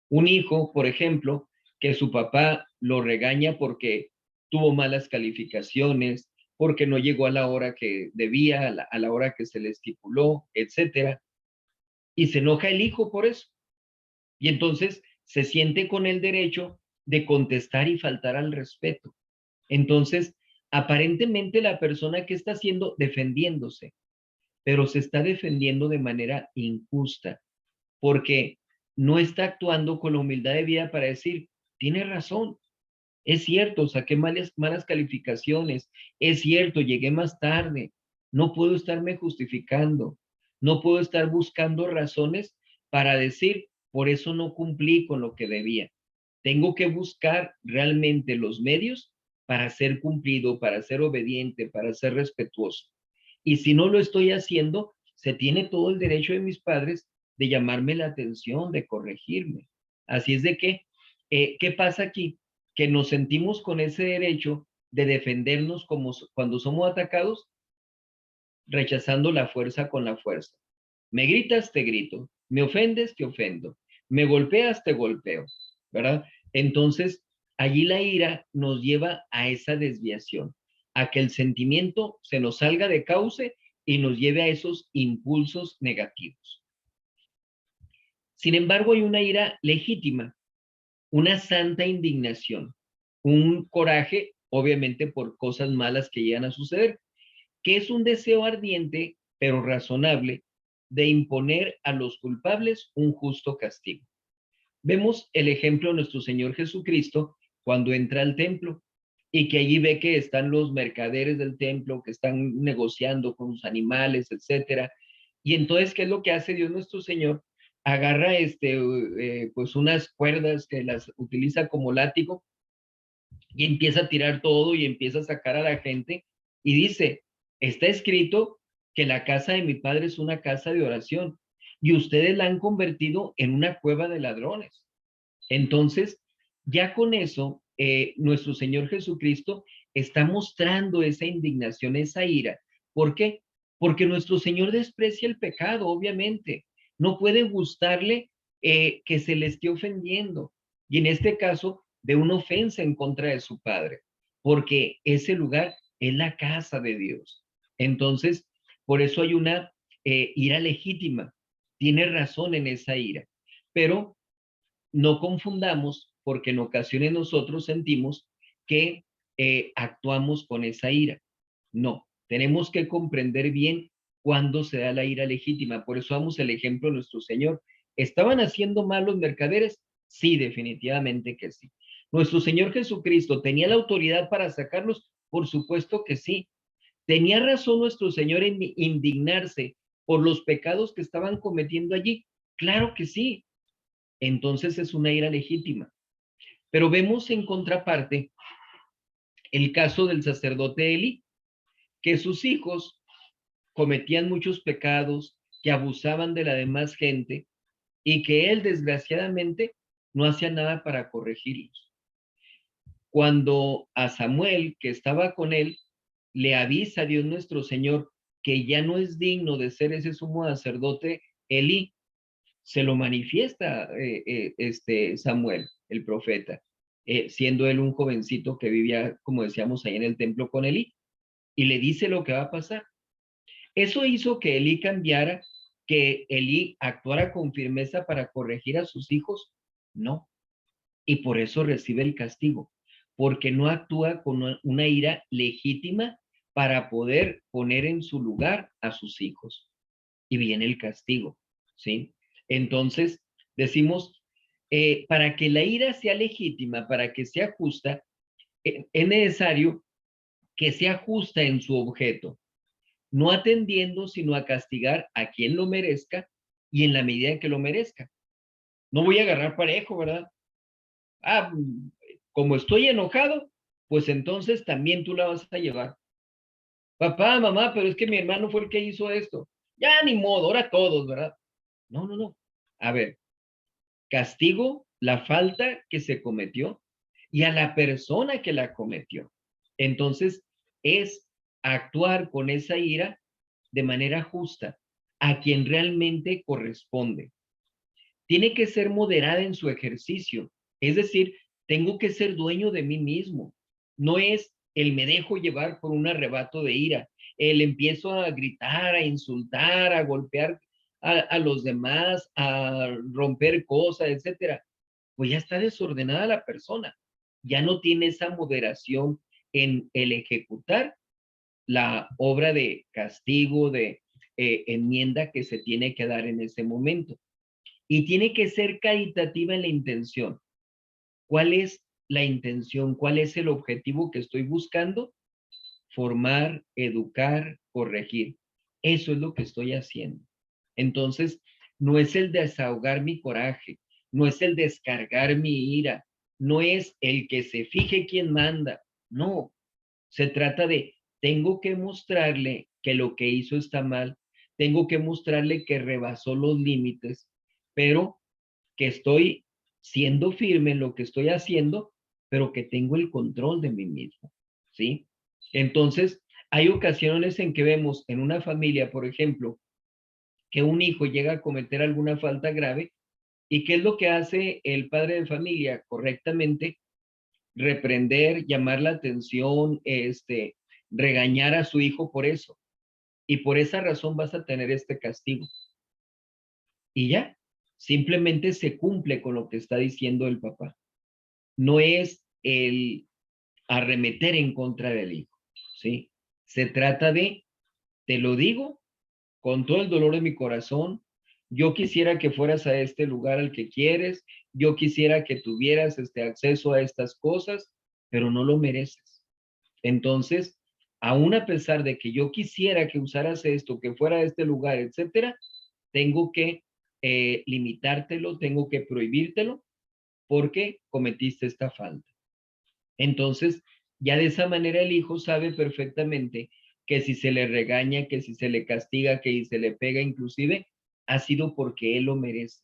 Un hijo, por ejemplo, que su papá lo regaña porque tuvo malas calificaciones, porque no llegó a la hora que debía, a la hora que se le estipuló, etcétera, y se enoja el hijo por eso. Y entonces se siente con el derecho de contestar y faltar al respeto. Entonces, aparentemente la persona que está haciendo defendiéndose, pero se está defendiendo de manera injusta, porque no está actuando con la humildad de vida para decir, tiene razón, es cierto, saqué malas calificaciones, es cierto, llegué más tarde, no puedo estarme justificando, no puedo estar buscando razones para decir, por eso no cumplí con lo que debía. Tengo que buscar realmente los medios para ser cumplido, para ser obediente, para ser respetuoso. Y si no lo estoy haciendo, se tiene todo el derecho de mis padres de llamarme la atención, de corregirme. Así es de que, ¿qué pasa aquí? Que nos sentimos con ese derecho de defendernos como cuando somos atacados, rechazando la fuerza con la fuerza. Me gritas, te grito. Me ofendes, te ofendo. Me golpeas, te golpeo. ¿Verdad? Entonces, allí la ira nos lleva a esa desviación, a que el sentimiento se nos salga de cauce y nos lleve a esos impulsos negativos. Sin embargo, hay una ira legítima, una santa indignación, un coraje, obviamente por cosas malas que llegan a suceder, que es un deseo ardiente, pero razonable, de imponer a los culpables un justo castigo. Vemos el ejemplo de nuestro Señor Jesucristo cuando entra al templo y que allí ve que están los mercaderes del templo, que están negociando con los animales, etcétera. Y entonces, ¿qué es lo que hace Dios nuestro Señor? Agarra pues unas cuerdas que las utiliza como látigo y empieza a tirar todo y empieza a sacar a la gente y dice, está escrito que la casa de mi padre es una casa de oración y ustedes la han convertido en una cueva de ladrones. Entonces, ya con eso, nuestro Señor Jesucristo está mostrando esa indignación, esa ira. ¿Por qué? Porque nuestro Señor desprecia el pecado, obviamente. No puede gustarle que se le esté ofendiendo. Y en este caso, de una ofensa en contra de su Padre, porque ese lugar es la casa de Dios. Entonces, por eso hay una ira legítima. Tiene razón en esa ira. Pero no confundamos, porque en ocasiones nosotros sentimos que actuamos con esa ira. No, tenemos que comprender bien cuándo se da la ira legítima. Por eso damos el ejemplo de nuestro Señor. ¿Estaban haciendo mal los mercaderes? Sí, definitivamente que sí. ¿Nuestro Señor Jesucristo tenía la autoridad para sacarlos? Por supuesto que sí. ¿Tenía razón nuestro Señor en indignarse por los pecados que estaban cometiendo allí? Claro que sí. Entonces es una ira legítima. Pero vemos en contraparte el caso del sacerdote Eli, que sus hijos cometían muchos pecados, que abusaban de la demás gente y que él desgraciadamente no hacía nada para corregirlos. Cuando a Samuel, que estaba con él, le avisa a Dios nuestro Señor que ya no es digno de ser ese sumo sacerdote, Eli se lo manifiesta Samuel, el profeta, siendo él un jovencito que vivía, como decíamos, ahí en el templo con Elí, y le dice lo que va a pasar. Eso hizo que Elí cambiara, que Elí actuara con firmeza para corregir a sus hijos. No, y por eso recibe el castigo, porque no actúa con una ira legítima para poder poner en su lugar a sus hijos. Y viene el castigo, ¿sí? Entonces, decimos, para que la ira sea legítima, para que sea justa, es necesario que sea justa en su objeto, no atendiendo sino a castigar a quien lo merezca y en la medida en que lo merezca. No voy a agarrar parejo, ¿verdad? Ah, como estoy enojado, pues entonces también tú la vas a llevar. Papá, mamá, pero es que mi hermano fue el que hizo esto. Ya ni modo, ahora todos, ¿verdad? No, no, no. A ver, castigo la falta que se cometió y a la persona que la cometió. Entonces, es actuar con esa ira de manera justa a quien realmente corresponde. Tiene que ser moderada en su ejercicio, es decir, tengo que ser dueño de mí mismo. No es el me dejo llevar por un arrebato de ira, el empiezo a gritar, a insultar, a golpear a los demás, a romper cosas, etcétera. Pues ya está desordenada la persona, ya no tiene esa moderación en el ejecutar la obra de castigo, de enmienda que se tiene que dar en ese momento. Y tiene que ser caritativa en la intención. ¿Cuál es la intención? ¿Cuál es el objetivo que estoy buscando? Formar, educar, corregir. Eso es lo que estoy haciendo. Entonces, no es el desahogar mi coraje, no es el descargar mi ira, no es el que se fije quién manda. No, se trata de, tengo que mostrarle que lo que hizo está mal, tengo que mostrarle que rebasó los límites, pero que estoy siendo firme en lo que estoy haciendo, pero que tengo el control de mí mismo, ¿sí? Entonces, hay ocasiones en que vemos en una familia, por ejemplo, que un hijo llega a cometer alguna falta grave. ¿Y qué es lo que hace el padre de familia? Correctamente, reprender, llamar la atención, regañar a su hijo por eso. Y por esa razón vas a tener este castigo. Y ya, simplemente se cumple con lo que está diciendo el papá. No es el arremeter en contra del hijo, ¿sí? Se trata de, te lo digo con todo el dolor de mi corazón, yo quisiera que fueras a este lugar al que quieres, yo quisiera que tuvieras este acceso a estas cosas, pero no lo mereces. Entonces, aún a pesar de que yo quisiera que usaras esto, que fuera a este lugar, etcétera, tengo que limitártelo, tengo que prohibírtelo porque cometiste esta falta. Entonces, ya de esa manera el hijo sabe perfectamente que si se le regaña, que si se le castiga, que si se le pega inclusive, ha sido porque él lo merece.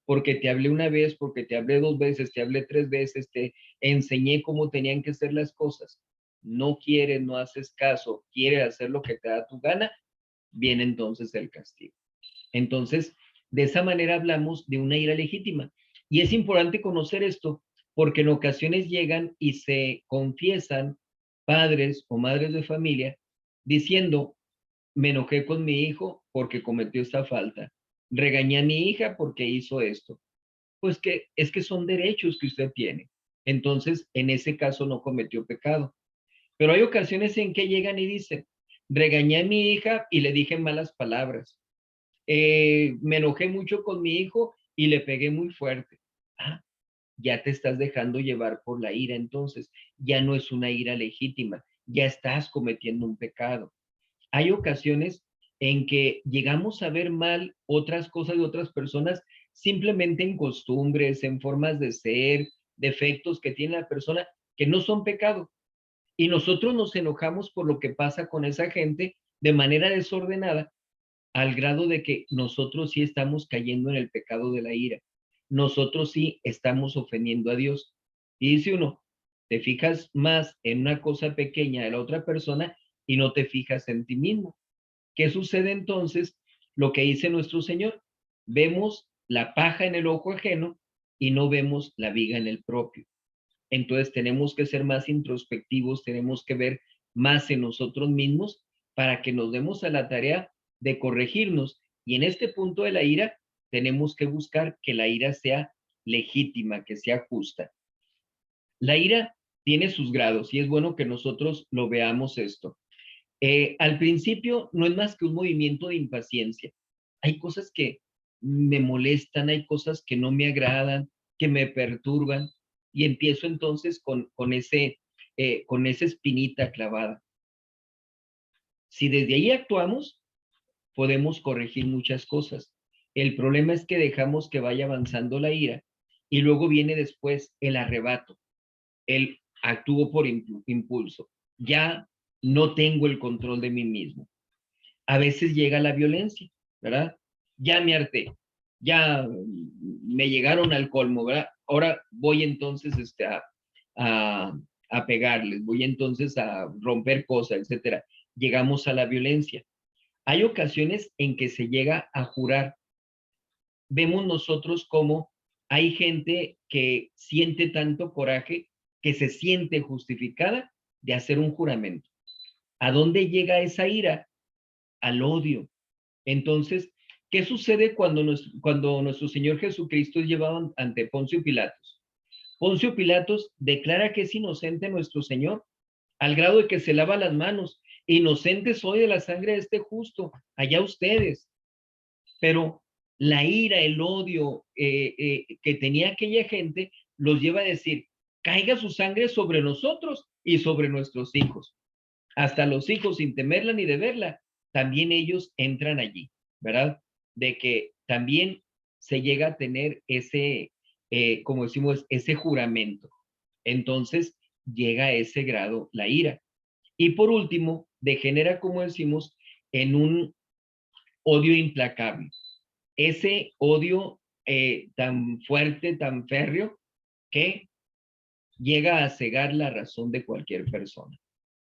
Porque te hablé una vez, porque te hablé 2 veces, te hablé 3 veces, te enseñé cómo tenían que ser las cosas. No quieres, no haces caso, quieres hacer lo que te da tu gana, viene entonces el castigo. Entonces, de esa manera hablamos de una ira legítima. Y es importante conocer esto porque en ocasiones llegan y se confiesan padres o madres de familia diciendo, me enojé con mi hijo porque cometió esta falta, regañé a mi hija porque hizo esto. Pues que es que son derechos que usted tiene. Entonces, en ese caso no cometió pecado. Pero hay ocasiones en que llegan y dicen, regañé a mi hija y le dije malas palabras, me enojé mucho con mi hijo y le pegué muy fuerte. Ah, ya te estás dejando llevar por la ira, entonces ya no es una ira legítima, ya estás cometiendo un pecado. Hay ocasiones en que llegamos a ver mal otras cosas de otras personas simplemente en costumbres, en formas de ser, defectos que tiene la persona que no son pecado. Y nosotros nos enojamos por lo que pasa con esa gente de manera desordenada al grado de que nosotros sí estamos cayendo en el pecado de la ira. Nosotros sí estamos ofendiendo a Dios. Y dice uno, te fijas más en una cosa pequeña de la otra persona y no te fijas en ti mismo. ¿Qué sucede entonces? Lo que dice nuestro Señor. Vemos la paja en el ojo ajeno y no vemos la viga en el propio. Entonces tenemos que ser más introspectivos, tenemos que ver más en nosotros mismos para que nos demos a la tarea de corregirnos. Y en este punto de la ira, tenemos que buscar que la ira sea legítima, que sea justa. La ira tiene sus grados y es bueno que nosotros lo veamos esto. Al principio no es más que un movimiento de impaciencia. Hay cosas que me molestan, hay cosas que no me agradan, que me perturban y empiezo entonces con esa espinita clavada. Si desde ahí actuamos, podemos corregir muchas cosas. El problema es que dejamos que vaya avanzando la ira y luego viene después el arrebato, el actúo por impulso. Ya no tengo el control de mí mismo. A veces llega la violencia, ¿verdad? Ya me harté, ya me llegaron al colmo, ¿verdad? Ahora voy entonces a, a pegarles, voy entonces a romper cosas, etcétera. Llegamos a la violencia. Hay ocasiones en que se llega a jurar. Vemos nosotros cómo hay gente que siente tanto coraje que se siente justificada de hacer un juramento. ¿A dónde llega esa ira? Al odio. Entonces, ¿qué sucede cuando nuestro Señor Jesucristo es llevado ante Poncio Pilatos? Poncio Pilatos declara que es inocente nuestro Señor, al grado de que se lava las manos. Inocente soy de la sangre de este justo, allá ustedes. Pero la ira, el odio que tenía aquella gente los lleva a decir, caiga su sangre sobre nosotros y sobre nuestros hijos. Hasta los hijos, sin temerla ni deberla, también ellos entran allí, ¿verdad? De que también se llega a tener ese, como decimos, ese juramento. Entonces llega a ese grado la ira. Y por último, degenera, como decimos, en un odio implacable. Ese odio tan fuerte, tan férreo, que llega a cegar la razón de cualquier persona.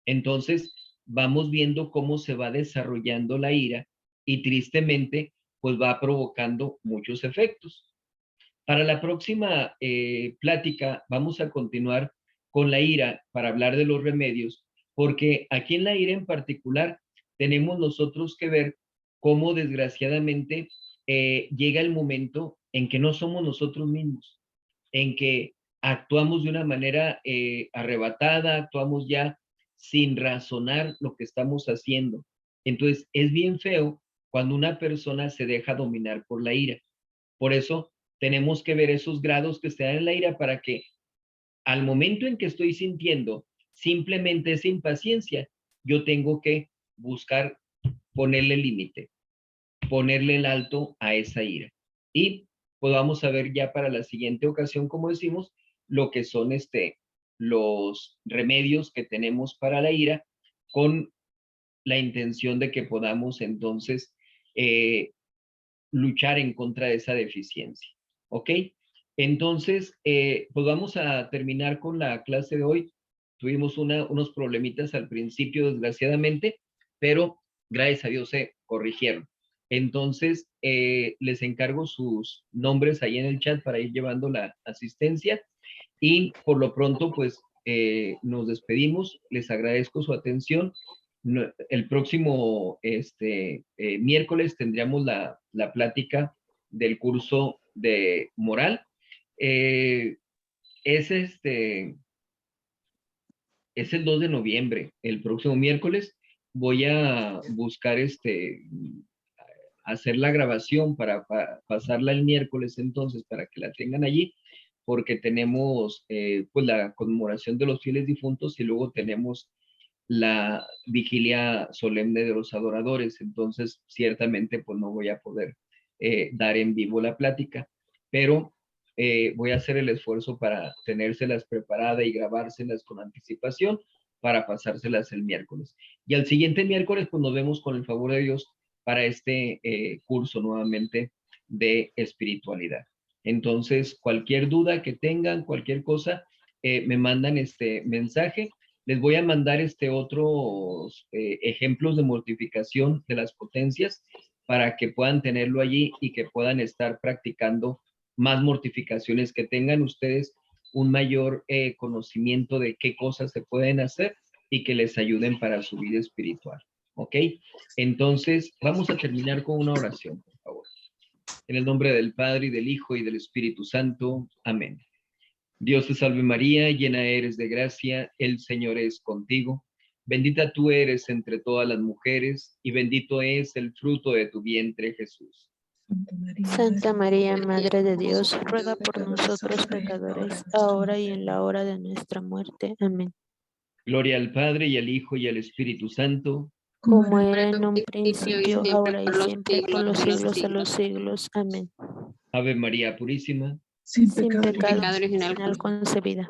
Entonces, vamos viendo cómo se va desarrollando la ira y tristemente, pues va provocando muchos efectos. Para la próxima plática vamos a continuar con la ira para hablar de los remedios, porque aquí en la ira en particular tenemos nosotros que ver cómo desgraciadamente llega el momento en que no somos nosotros mismos, en que actuamos de una manera arrebatada, actuamos ya sin razonar lo que estamos haciendo. Entonces, es bien feo cuando una persona se deja dominar por la ira. Por eso tenemos que ver esos grados que se dan en la ira para que al momento en que estoy sintiendo simplemente esa impaciencia, yo tengo que buscar ponerle límite, ponerle el alto a esa ira. Y pues vamos a ver ya para la siguiente ocasión, como decimos, lo que son los remedios que tenemos para la ira, con la intención de que podamos entonces luchar en contra de esa deficiencia. ¿Ok? Entonces, pues vamos a terminar con la clase de hoy. Tuvimos unos problemitas al principio, desgraciadamente, pero gracias a Dios se corrigieron. Entonces, les encargo sus nombres ahí en el chat para ir llevando la asistencia y por lo pronto, pues, nos despedimos. Les agradezco su atención. El próximo miércoles tendríamos la plática del curso de moral. Es es el 2 de noviembre, el próximo miércoles. Voy a buscar hacer la grabación para pasarla el miércoles entonces, para que la tengan allí, porque tenemos pues la conmemoración de los fieles difuntos y luego tenemos la vigilia solemne de los adoradores. Entonces, ciertamente, pues no voy a poder dar en vivo la plática, pero voy a hacer el esfuerzo para tenérselas preparadas y grabárselas con anticipación para pasárselas el miércoles. Y al siguiente miércoles, pues nos vemos con el favor de Dios para este curso nuevamente de espiritualidad. Entonces, cualquier duda que tengan, cualquier cosa, me mandan este mensaje. Les voy a mandar otros ejemplos de mortificación de las potencias para que puedan tenerlo allí y que puedan estar practicando más mortificaciones, que tengan ustedes un mayor conocimiento de qué cosas se pueden hacer y que les ayuden para su vida espiritual. ¿Ok? Entonces, vamos a terminar con una oración, por favor. En el nombre del Padre, y del Hijo, y del Espíritu Santo. Amén. Dios te salve María, llena eres de gracia, el Señor es contigo. Bendita tú eres entre todas las mujeres, y bendito es el fruto de tu vientre, Jesús. Santa María, Madre de Dios, ruega por nosotros pecadores, ahora y en la hora de nuestra muerte. Amén. Gloria al Padre, y al Hijo, y al Espíritu Santo. Como era en un principio, ahora y siempre, por los siglos de los siglos. Amén. Ave María Purísima. Sin pecado original concebida.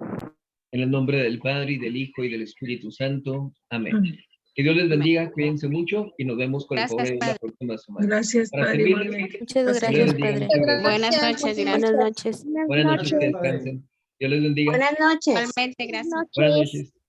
En el nombre del Padre, y del Hijo, y del Espíritu Santo. Amén. Que Dios les bendiga, cuídense mucho y nos vemos con el favor de Dios la próxima semana. Gracias, Padre. Muchas gracias, Padre. Buenas noches, gracias. Buenas noches. Buenas noches, que descansen. Dios les bendiga. Buenas noches. Igualmente, gracias. Buenas noches.